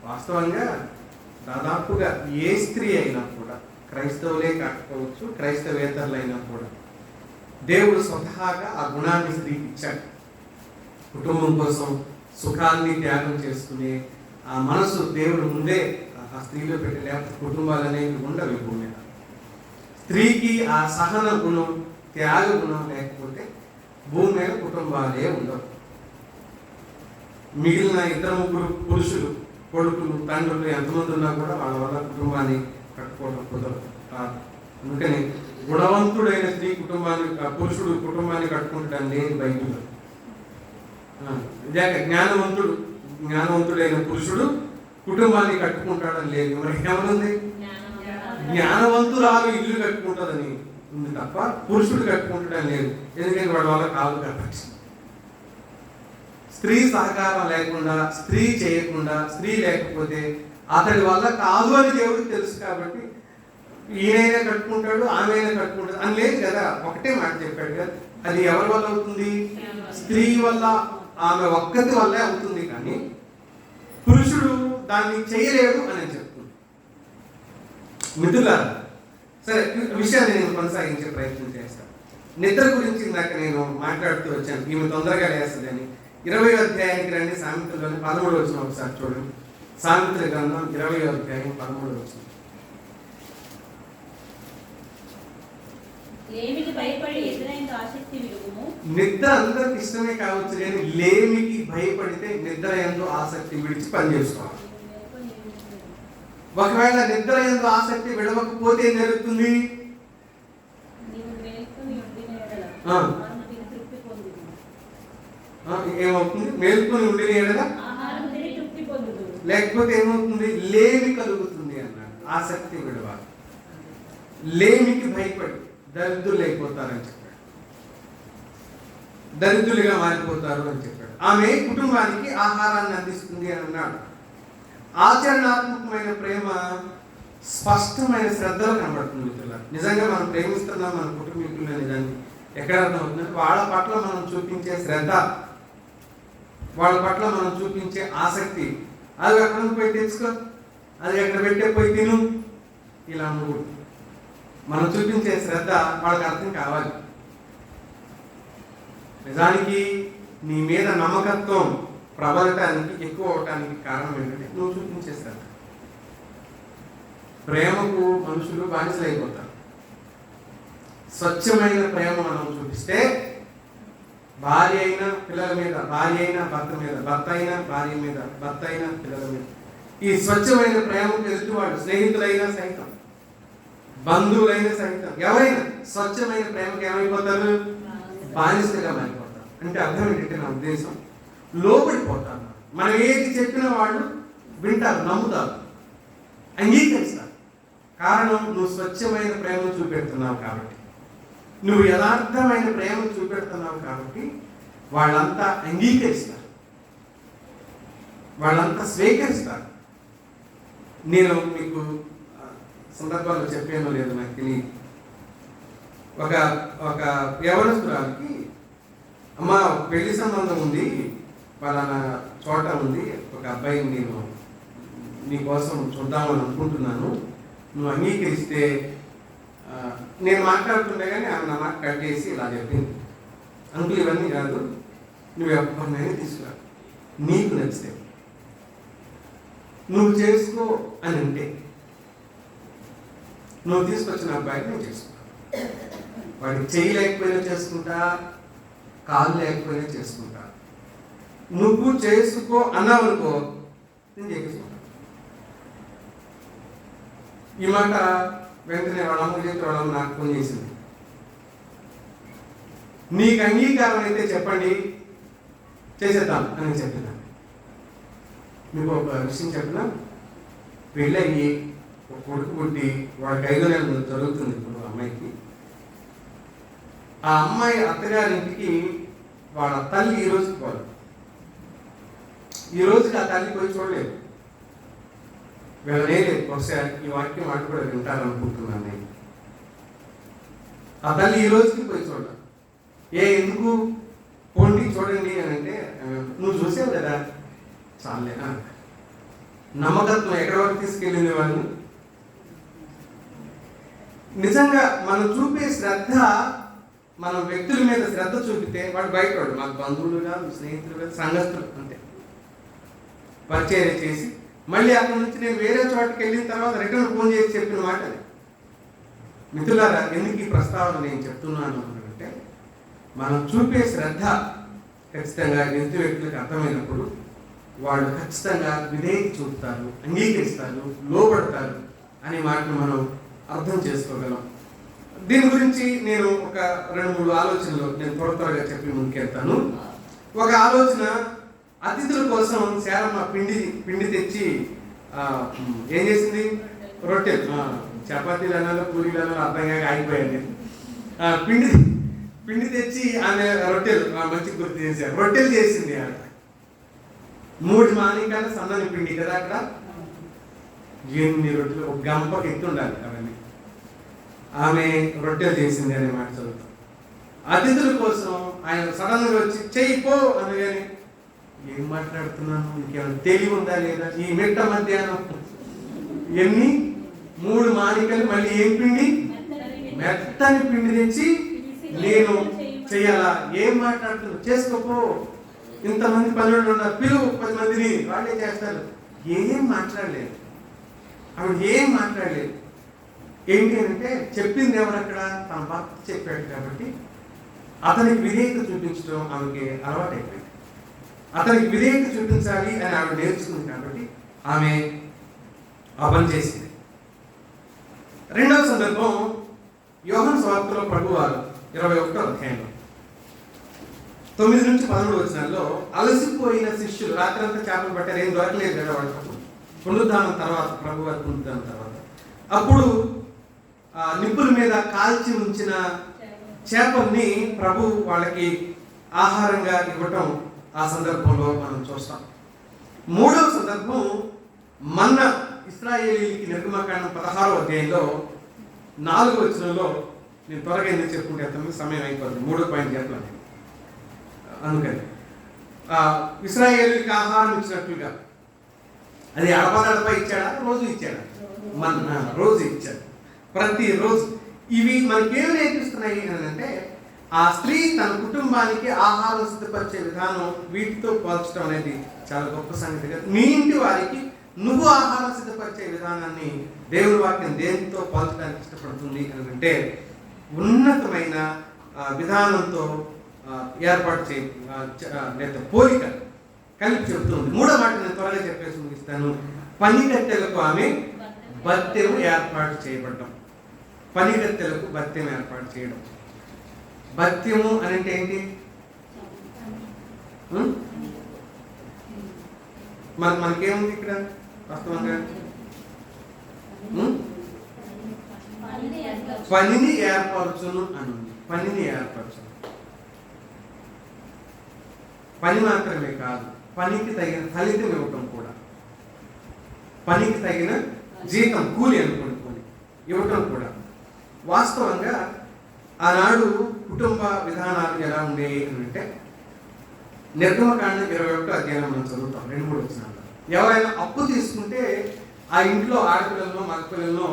వాస్తవంగా దాదాపుగా ఏ స్త్రీ అయినా కూడా, క్రైస్తవులే కాకపోవచ్చు, క్రైస్తవేతరులైనా కూడా దేవుడు స్వతహాగా ఆ గుణాన్ని స్త్రీకి ఇచ్చాడు. కుటుంబం కోసం సుఖాన్ని త్యాగం చేసుకునే ఆ మనసు దేవుడు ముందే ఆ స్త్రీలో పెట్టి, లేకపోతే కుటుంబాలు అనేవి ఉండవు భూమి మీద. స్త్రీకి ఆ సహన గుణం, త్యాగ గుణం లేకపోతే భూమి మీద కుటుంబాలే ఉండవు. మిగిలిన 2-3 పురుషులు, కొడుకులు, తండ్రులు ఎంతమంది ఉన్నా కూడా వాళ్ళ వల్ల కుటుంబాన్ని కట్టుకోవడం కుదరదు. అందుకని గుణవంతుడైన స్త్రీ పురుషుడు కుటుంబాన్ని కట్టుకుంటాడని లేదు బైబిల్లో. జ్ఞానవంతుడైన పురుషుడు కుటుంబాన్ని కట్టుకుంటాడని లేదు. మరి ఏమనుంది? జ్ఞానవంతురాలు ఇల్లు కట్టుకుంటుందని ఉంది తప్ప పురుషుడు కట్టుకుంటాడని లేదు. ఎందుకంటే వాడి వల్ల కాదు కాబట్టి. స్త్రీ సహకారం లేకుండా, స్త్రీ చేయకుండా, స్త్రీ లేకపోతే అతడి వల్ల కాదు అని దేవుడికి తెలుసు కాబట్టి ఈయనైనా కట్టుకుంటాడు, ఆమెైనా కట్టుకుంటాడు అని లేదు కదా. ఒకటే మాట చెప్పాడు కదా. అది ఎవరి వల్ల అవుతుంది? స్త్రీ వల్ల, ఆమె ఒక్కటి వల్లే అవుతుంది. కానీ పురుషుడు దాన్ని చేయలేడు అని చెప్తుంది. మిత్రులారా, సరే, విషయాన్ని నేను కొనసాగించే ప్రయత్నం చేస్తాను. నిద్ర గురించి ఇందాక నేను మాట్లాడుతూ వచ్చాను, ఈమె తొందరగా లేస్తుందని. 20వ అధ్యాయానికి రండి. సామెతల్లోని 13వ వచనం ఒకసారి చూడండి. సామెతల గ్రంథం 20వ అధ్యాయం 13వ వచనం. నిద్ర అందరికి ఇష్టమే కావచ్చు, కానీ లేమికి భయపడితే నిద్ర యందు ఆసక్తి విడిచి పని చేసుకోవాలి. ఒకవేళ నిద్ర యందు ఆసక్తి విడవకపోతే ఏం జరుగుతుంది? ఏమవుతుంది? మేల్కొని ఉండిన ఎడల లేకపోతే ఏమవుతుంది? లేమి కలుగుతుంది అన్నాడు. ఆసక్తి విడవాలి. లేమికి భయపడి దరిద్రులు అయిపోతారని చెప్పాడు. దరిద్రులుగా మారిపోతారు అని చెప్పాడు. ఆమె కుటుంబానికి ఆహారాన్ని అందిస్తుంది అని అన్నాడు. ఆచరణాత్మకమైన ప్రేమ స్పష్టమైన శ్రద్ధలో కనబడుతుంది మిత్రులారా. నిజంగా మనం ప్రేమిస్తున్నాం మన కుటుంబీకులు అనే దాన్ని ఎక్కడ అర్థమవుతుందంటే వాళ్ళ పట్ల మనం చూపించే శ్రద్ధ, వాళ్ళ పట్ల మనం చూపించే ఆసక్తి. అది అక్కడ పోయి తెచ్చుకో, అది ఎక్కడ పెట్టే పోయి తిను, ఇలా నువ్వు మనం చూపించే శ్రద్ధ వాళ్ళకి అర్థం కావాలి. నిజానికి నీ మీద నమ్మకత్వం ప్రబలటానికి, ఎక్కువ అవటానికి కారణం ఏంటంటే నువ్వు చూపించే శ్రద్ధ. ప్రేమకు మనుషులు బానిసలైపోతారు. స్వచ్ఛమైన ప్రేమ మనం చూపిస్తే భార్య అయినా పిల్లల మీద, భార్య అయినా భర్త మీద, భర్త అయినా భార్య మీద, భర్త అయినా పిల్లల మీద, ఈ స్వచ్ఛమైన ప్రేమకు ఎదుటివాడు, స్నేహితులైనా సైతం, బంధువులైనా సైతం, ఎవరైనా స్వచ్ఛమైన ప్రేమకు ఏమైపోతారు? బానిసలుగా మారిపోతారు. అంటే అర్థం ఏంటంటే నా ఉద్దేశం, లోబడిపోతారు. మనం ఏది చెప్పినా వాళ్ళు వింటారు, నమ్ముతారు, అంగీకరిస్తారు. కారణం నువ్వు స్వచ్ఛమైన ప్రేమను చూపెడుతున్నావు కాబట్టి, నువ్వు యథార్థమైన ప్రేమను చూపెడుతున్నావు కాబట్టి వాళ్ళంతా అంగీకరిస్తారు, వాళ్ళంతా స్వీకరిస్తారు. నేను మీకు సందర్భాల్లో చెప్పానో లేదు నాకు తెలియదు. ఒక యవనస్తురాలకి, అమ్మ పెళ్లి సంబంధం ఉంది, పలానా చోట ఉంది, ఒక అబ్బాయిని నేను నీకోసం చూద్దామని అనుకుంటున్నాను, నువ్వు అంగీకరిస్తే, నేను మాట్లాడుతుండే కానీ ఆమె నా మాట కట్టేసి ఇలా చెప్పింది, అంకుల్ ఇవన్నీ కాదు, నువ్వు ఎవరినైనా తీసుకురా, నీకు నచ్చితే నువ్వు చేసుకో అని అంటే నువ్వు తీసుకొచ్చిన అబ్బాయిని నేను చేసుకుంటా. వాడికి చెయ్యి లేకపోయినా చేసుకుంటా, కాలు లేకపోయినా చేసుకుంటా. నువ్వు చేసుకో అన్నావు అనుకో, నేను చేసుకుంటా. ఈ మాట వెంటనే వాళ్ళ అమ్మ చేతి వాళ్ళ అమ్మ నాకు ఫోన్ చేసింది. నీకు అంగీకారం అయితే చెప్పండి, చేసేద్దాం అని చెప్పిన. మీకు ఒక విషయం చెప్పిన, పెళ్ళయ్యి ఒక కొడుకు పుట్టి వాడికి 5 నెలలు జరుగుతుంది ఇప్పుడు అమ్మాయికి. ఆ అమ్మాయి అత్తగారింటికి వాళ్ళ తల్లి ఈ రోజుకి పోదు. ఈ రోజుకి ఆ తల్లి పోయి చూడలేదు, వెళ్ళలేదు. ఒకసారి ఈ వాక్యం మాట కూడా వింటారనుకుంటున్నాను నేను. ఆ తల్లి ఈ రోజుకి పోయి చూడ, ఎందుకు పోండి చూడండి అని అంటే, నువ్వు చూసావు కదా చాలేనా. నమ్మకత్వం ఎక్కడి వరకు తీసుకెళ్ళింది వాళ్ళు. నిజంగా మనం చూపే శ్రద్ధ, మనం వ్యక్తుల మీద శ్రద్ధ చూపితే వాడు బయటవాడు, మాకు బంధువులు కాదు, స్నేహితులు కాదు, సంఘస్థులు అంతే. పరిచయం చేసి మళ్ళీ అక్కడి నుంచి నేను వేరే చోటకి వెళ్ళిన తర్వాత రిటర్న్ ఫోన్ చేసి చెప్పిన మాట అది. మిత్రులారా, ఎందుకు ఈ ప్రస్తావన నేను చెప్తున్నాను అంటే, మనం చూపే శ్రద్ధ ఖచ్చితంగా ఎదుటి వ్యక్తులకు అర్థమైనప్పుడు వాళ్ళు ఖచ్చితంగా విధేయత చూపుతారు, అంగీకరిస్తారు, లోబడతారు అనే మాటను మనం అర్థం చేసుకోగలం. దీని గురించి నేను ఒక 2-3 ఆలోచనలు నేను త్వరగా చెప్పి ముందుకెళ్తాను. ఒక ఆలోచన, అతిథుల కోసం శారమ్మ పిండి తెచ్చి ఏం చేసింది? రొట్టెలు, చపాతీలు అనాలో పూరీలు అనాలో అర్థం కాక ఆగిపోయింది. పిండి తెచ్చి ఆమె రొట్టెలు, మంచి గుర్తు చేశారు, రొట్టెలు చేసింది. ఆమె 3 మానికాల సన్నని పిండి కదా అక్కడ, ఎన్ని రొట్టెలు, ఒక గంపకి ఎత్తు ఉండాలి అవన్నీ. ఆమె రొట్టెలు చేసింది అనే మాట చదువుతాం. అతిథుల కోసం ఆయన సడన్గా వచ్చి చెయ్యిపో అనగానే, ఏం మాట్లాడుతున్నాను, ఇంకేమైనా తెలివి ఉందా లేదా? ఈ మిట్ట మధ్యాహ్నం ఎన్ని 3 మానికలు, మళ్ళీ ఏం పిండి? మెత్తని పిండి తెచ్చి నేను చెయ్యాలా? ఏం మాట్లాడుతున్నాను? చేసుకోపో, ఇంతమంది పనులు ఉన్నారు, పిలువు 10 మందిని, వాళ్ళే చేస్తారు. ఏం మాట్లాడలేదు ఆవిడ, ఏం మాట్లాడలేదు. ఏంటి అంటే, చెప్పింది ఎవరు అక్కడ? తన భర్త చెప్పాడు కాబట్టి అతనికి విధేయత చూపించడం ఆమెకి అలవాటు అయిపోయింది. అతనికి విధేయత చూపించాలి అని ఆవిడ నేర్చుకుంది కాబట్టి ఆమె ఆ పని చేసింది. రెండవ సందర్భం, యోహాను సువార్తలో ప్రభువారు 21వ అధ్యాయంలో 9 నుంచి 13 వచనాల్లో, అలసిపోయిన శిష్యులు రాత్రంతా చేపలు పట్టారు, ఏం దొరకలేదు కదా వాళ్ళకు. పునరుద్ధానం తర్వాత, ప్రభువారి పునరుద్ధానం తర్వాత, అప్పుడు నిప్పుల మీద కాల్చి ఉంచిన చేపల్ని ప్రభు వాళ్ళకి ఆహారంగా ఇవ్వటం ఆ సందర్భంలో మనం చూస్తాం. 3వ సందర్భం, మన్న ఇశ్రాయేలీయులకి నిర్గమకాండం 16వ అధ్యాయంలో 4వ వచనంలో, నేను త్వరగా ఎందుకు చెప్పుకుంటే సమయం అయిపోతుంది, 3వ పాయింట్ చెప్పాను. అందుకని ఇశ్రాయేలీయులకి ఆహారం ఇచ్చినట్లుగా, అది అడపదడప ఇచ్చాడా, రోజు ఇచ్చాడా? రోజు ఇచ్చాడు, ప్రతిరోజు. ఇవి మనకేమి నేర్పిస్తున్నాయి అని అంటే, ఆ స్త్రీ తన కుటుంబానికి ఆహారం సిద్ధపరిచే విధానం వీటితో పోల్చడం అనేది చాలా గొప్ప సంగతి కదా. మీ ఇంటి వారికి నువ్వు ఆహారం సిద్ధపరిచే విధానాన్ని దేవుని వాక్యం దేనితో పోల్చడానికి ఇష్టపడుతుంది అని అంటే, ఉన్నతమైన విధానంతో ఏర్పాటు లేదా పోలిక కలిపి చెబుతుంది. 3వ మాట నేను త్వరగా చెప్పేసి ముగిస్తాను. పనికత్తెలకు ఆమె బత్తెము ఏర్పాటు చేయబడ్డం. పనికత్తెలకు బత్తెము ఏర్పాటు చేయడం. బత్యము అని అంటే ఏంటి? మనకేముంది ఇక్కడ వాస్తవంగా? పనిని ఏర్పరచును అని ఉంది. పనిని ఏర్పరచును. పని మాత్రమే కాదు, పనికి తగిన ఫలితం ఇవ్వటం కూడా. పనికి తగిన జీతం, కూలి అనుకోండి, ఇవ్వటం కూడా. వాస్తవంగా ఆనాడు కుటుంబ విధానాలు ఎలా ఉండేవి అని అంటే, నిర్గమకాండం 21వ అధ్యాయం మనం చదువుతాం, 2-3 వచనాలు. ఎవరైనా అప్పు తీసుకుంటే ఆ ఇంట్లో ఆడపిల్లలను మగపిల్లలను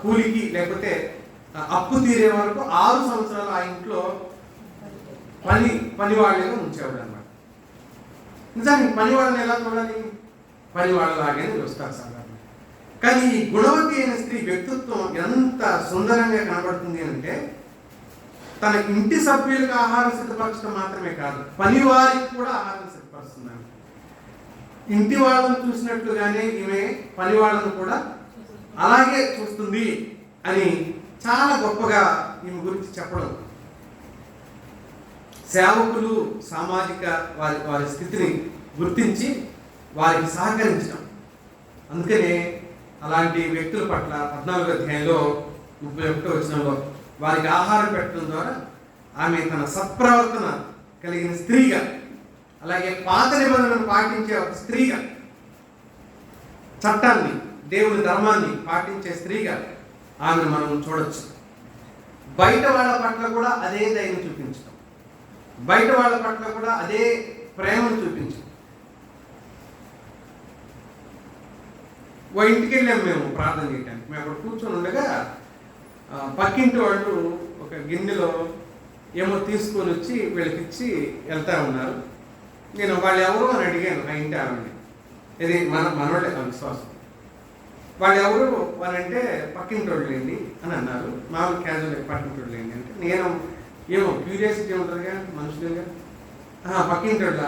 కూలికి లేకపోతే అప్పు తీరే వరకు 6 సంవత్సరాలు ఆ ఇంట్లో పనివాళ్ళగా ఉంచేవాడు అన్నమాట. నిజానికి పనివాళ్ళని ఎలా చూడాలి? పనివాళ్ళలాగానే చూస్తారు సాధారణ. కానీ ఈ గుణవతి అయిన స్త్రీ వ్యక్తిత్వం ఎంత సుందరంగా కనబడుతుంది అంటే, తన ఇంటి సభ్యులకు ఆహారం సిద్ధపరచడం మాత్రమే కాదు, పని వారికి కూడా ఆహారం సిద్ధపరుస్తున్నాను. ఇంటి వాళ్ళను చూసినట్లుగానే ఈమె పని వాళ్ళను కూడా అలాగే చూస్తుంది అని చాలా గొప్పగా ఈమె గురించి చెప్పడం. సేవకులు సామాజిక వారి స్థితిని గుర్తించి వారికి సహకరించడం. అందుకనే అలాంటి వ్యక్తుల పట్ల 14వ అధ్యాయంలో 31వ వచనంలో వారికి ఆహారం పెట్టడం ద్వారా ఆమె తన సత్ప్రవర్తన కలిగిన స్త్రీగా, అలాగే పాత నిబంధనను పాటించే ఒక స్త్రీగా, చట్టాన్ని దేవుని ధర్మాన్ని పాటించే స్త్రీగా ఆమెను మనం చూడొచ్చు. బయట వాళ్ళ పట్ల కూడా అదే దయను చూపించడం, బయట వాళ్ళ పట్ల కూడా అదే ప్రేమను చూపించడం. ఇంటికి వెళ్ళాము మేము ప్రార్థన చేయడానికి. మేము అక్కడ కూర్చొని ఉండగా పక్కింటి వాళ్ళు ఒక గిన్నెలో ఏమో తీసుకొని వచ్చి వీళ్ళకి ఇచ్చి వెళ్తా ఉన్నారు. నేను వాళ్ళు ఎవరు అని అడిగాను ఆ ఇంటి ఆవిడని. ఇది మనోళ్ళే విశ్వాసం. వాళ్ళు ఎవరు అని అంటే పక్కింటి వాళ్ళు ఏంటి అని అన్నారు. మామూలు క్యాజువల్ పక్కింటి వాళ్ళు ఏంటి అంటే, నేను ఏమో క్యూరియాసిటీ ఉంటుందిగా మనుషులుగా, పక్కింటి వాళ్ళ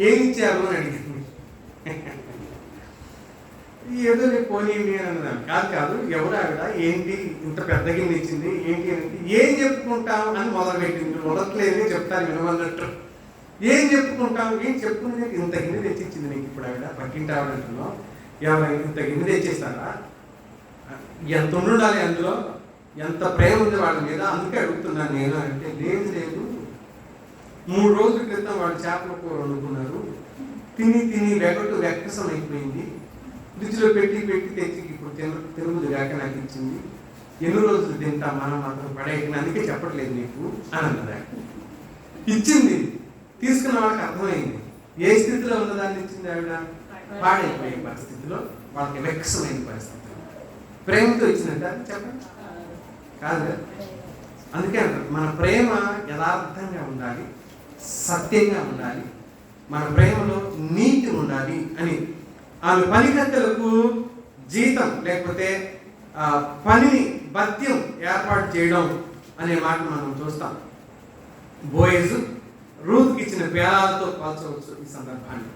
ఏమి ఇచ్చారు అని అడిగాను. ఏదో పోనీ అని అన్నదాన్ని. కాదు ఎవరు ఆవిడ, ఏంటి ఇంత పెద్ద గిన్నె ఇచ్చింది ఏంటి అని, ఏం చెప్పుకుంటాం అని మొదలుపెట్టింది. మొదట్లేదు చెప్తాను వినమన్నట్టు. ఏం చెప్పుకుంటాం, ఏం చెప్పుకునే ఇంత గిన్నె తెచ్చిచ్చింది నీకు ఇప్పుడు ఆవిడ, పక్కింటి ఆవిడ అంటున్నావు, ఎవరైనా ఇంత గిన్నె తెచ్చేస్తారా? ఎంత ఉండాలి అందులో, ఎంత ప్రేమ ఉంది వాళ్ళ మీద, అందుకే అడుగుతున్నాను నేను అంటే, లేదు 3 రోజుల క్రితం వాళ్ళు చేపల కూర వండుకున్నారు, తిని వెక్కసం అయిపోయింది, ఫ్రిడ్జ్లో పెట్టి తెచ్చి ఇప్పుడు తిరుగుదు కాక నాకు ఇచ్చింది, ఎన్ని రోజులు తింటాం మనం మాత్రం పడేయకుండా, అందుకే చెప్పట్లేదు నీకు అని అన్నదా. ఇచ్చింది, తీసుకున్న వాళ్ళకి అర్థమైంది ఏ స్థితిలో ఉన్నదాన్ని ఇచ్చింది ఆవిడ, పాడైపోయే పరిస్థితిలో, వాళ్ళకి వెక్కసమైన పరిస్థితిలో. ప్రేమతో ఇచ్చినట్ట చెప్పండి, కాదు కదా. అందుకే అంటారు మన ప్రేమ యథార్థంగా ఉండాలి, సత్యంగా ఉండాలి, మన ప్రేమలో నీతి ఉండాలి అని. ఆమె పనికత్తెలకు జీతం లేకపోతే పనిని భత్యం ఏర్పాటు చేయడం అనే మాట మనం చూస్తాం. బోయజు రూత్కి ఇచ్చిన పేలాలతో పోల్చవచ్చు ఈ సందర్భాన్ని.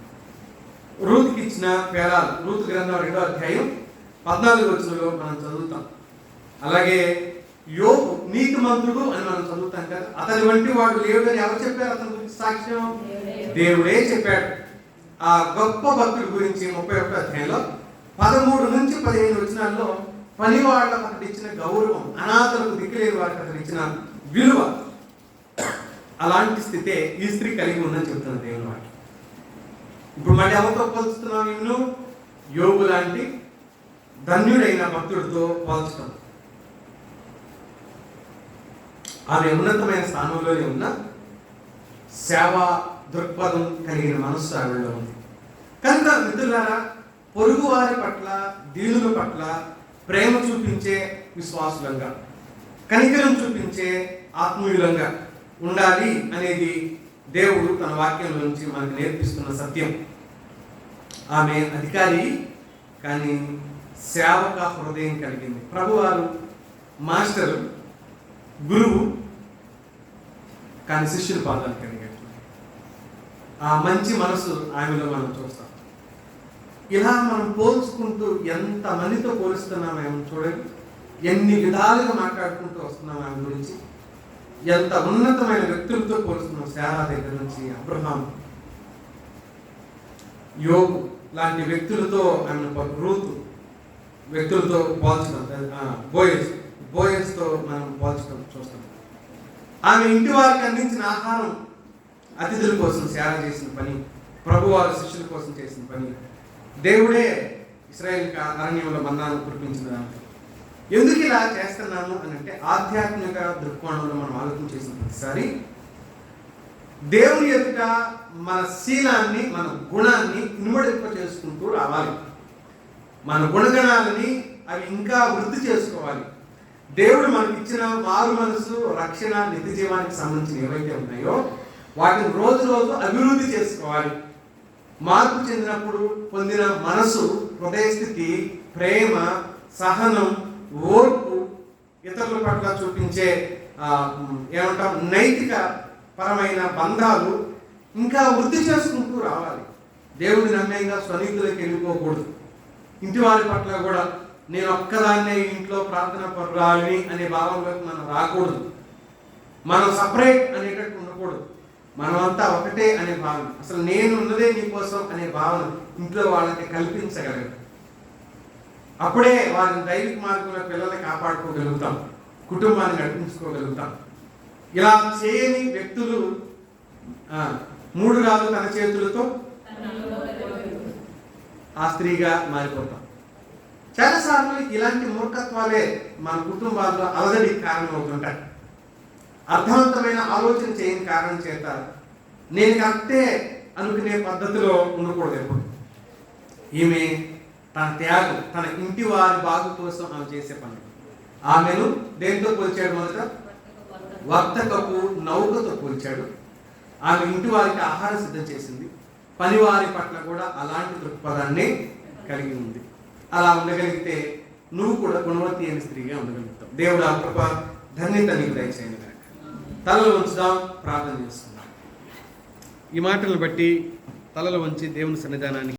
రూత్కి ఇచ్చిన పేలాలు, రూతు గ్రంథం 2వ అధ్యాయం 14వ వచనంలో మనం చదువుతాం. అలాగే యోబు నీతిమంతుడు అని మనం చదువుతాం కదా. అతని వంటి వాడు లేడని ఎవరు చెప్పారు? అతని గురించి సాక్ష్యం దేవుడే చెప్పాడు. ఆ గొప్ప భక్తుడి గురించి 31వ అధ్యాయంలో 13 నుంచి 15 వచనాల్లో పని వాళ్ళకు అతడు ఇచ్చిన గౌరవం, అనాథలకు దిక్కులేని వారికి అతడు ఇచ్చిన విలువ, అలాంటి స్థితే ఈ స్త్రీ కలిగి ఉందని చెప్తున్న దేవుని వాక్యం. ఇప్పుడు మళ్ళీ ఎవరితో పోల్చుతున్నావు? నిన్ను యోబు లాంటి ధన్యుడైన భక్తుడితో పోల్చడం. ఆమె ఉన్నతమైన స్థానంలోనే ఉన్న సేవా దృక్పథం కలిగిన మనస్సు ఆవిడలో ఉంది. కనుక మిత్రులారా, పొరుగు వారి పట్ల, దీనుల పట్ల ప్రేమ చూపించే విశ్వాసులంగా, కనికరం చూపించే ఆత్మీయులంగా ఉండాలి అనేది దేవుడు తన వాక్యం నుంచి మనకు నేర్పిస్తున్న సత్యం. ఆమె అధికారి కానీ సేవక హృదయం కలిగింది. ప్రభువారు మాస్టరు, గురువు కానీ శిష్యుల పాదాలు కలిగాడు. ఆ మంచి మనసు ఆమెలో మనం చూస్తాం. ఇలా మనం పోల్చుకుంటూ ఎంత మందితో పోలుస్తున్నాం ఆమె చూడండి. ఎన్ని విధాలుగా మాట్లాడుకుంటూ వస్తున్నాం ఆమె గురించి. ఎంత ఉన్నతమైన వ్యక్తులతో పోలుస్తున్నాం. శారా దగ్గర నుంచి అబ్రహాం, యోబు లాంటి వ్యక్తులతో ఆమెను, రూతు వ్యక్తులతో పోల్చడం, బోయస్తో మనం పోల్చడం చూస్తాం. ఆమె ఇంటి వారికి అందించిన ఆహారం అతిథుల కోసం శారా చేసిన పని, ప్రభువారి శిష్యుల కోసం చేసిన పని, దేవుడే ఇశ్రాయేలుకి అరణ్యంలో మన్నాను కురిపించిన దాంట్లో. ఎందుకు ఇలా చేస్తున్నాము అని అంటే, ఆధ్యాత్మిక దృక్కోణంలో మనం ఆలోచన చేసిన ప్రతిసారి దేవుని ఎదుట మన శీలాన్ని, మన గుణాన్ని ఇనుమడింప చేసుకుంటూ రావాలి. మన గుణగణాలని అవి ఇంకా వృద్ధి చేసుకోవాలి. దేవుడు మనకి ఇచ్చిన మారు మనసు, రక్షణ, నిత్య జీవానికి సంబంధించిన ఏవైతే ఉన్నాయో వాటిని రోజు రోజు అభివృద్ధి చేసుకోవాలి. మార్పు చెందినప్పుడు పొందిన మనసు, హృదయస్థితి, ప్రేమ, సహనం, ఓర్పు, ఇతరుల పట్ల చూపించే ఏమంటాం నైతిక పరమైన బంధాలు ఇంకా వృద్ధి చేసుకుంటూ రావాలి. దేవుడి నమ్మకంగా స్వనీతులకు వెళ్ళిపోకూడదు. ఇంటి వారి పట్ల కూడా నేను ఒక్కదాన్నే ఇంట్లో ప్రార్థన పరురాలిని అనే భావంలోకి మనం రాకూడదు. మనం సపరేట్ అనేటట్టు ఉండకూడదు. మనమంతా ఒకటే అనే భావన, అసలు నేను ఉన్నదే నీకోసం అనే భావన ఇంట్లో వాళ్ళకి కల్పించగలరు. అప్పుడే వారిని దైవిక మార్గంలో పిల్లల్ని కాపాడుకోగలుగుతాం, కుటుంబాన్ని నడిపించుకోగలుగుతాం. ఇలా చేయని వ్యక్తులు 3 రాళ్ళు తన చేతులతో ఆ స్త్రీగా మారిపోతాం. చాలాసార్లు ఇలాంటి మూర్ఖత్వాలే మన కుటుంబాల్లో అలజడికి కారణమవుతుంటాయి. అర్థవంతమైన ఆలోచన చేయని కారణం చేత నేను కరెక్టే అనుకునే పద్ధతిలో ఉండకూడదు. ఎప్పుడు ఈమె తన త్యాగం, తన ఇంటి వారి బాగు కోసం ఆమె చేసే పని. ఆమెను దేంతో పోల్చాడు? మొదట వర్తకపు నౌకతో పోల్చాడు. ఆమె ఇంటి వారికి ఆహారం సిద్ధం చేసింది. పనివారి పట్ల కూడా అలాంటి దృక్పథాన్ని కలిగి ఉంది. అలా ఉండగలిగితే నువ్వు కూడా గుణవతి అయిన స్త్రీగా ఉండగలుగుతావు. దేవుడు ఆ కృప ధన్యత నీకు దయచేయండి. తలలు ఉంచుదాం, ప్రార్థన చేస్తున్నాం. ఈ మాటలను బట్టి తలలు వంచి దేవుని సన్నిధానానికి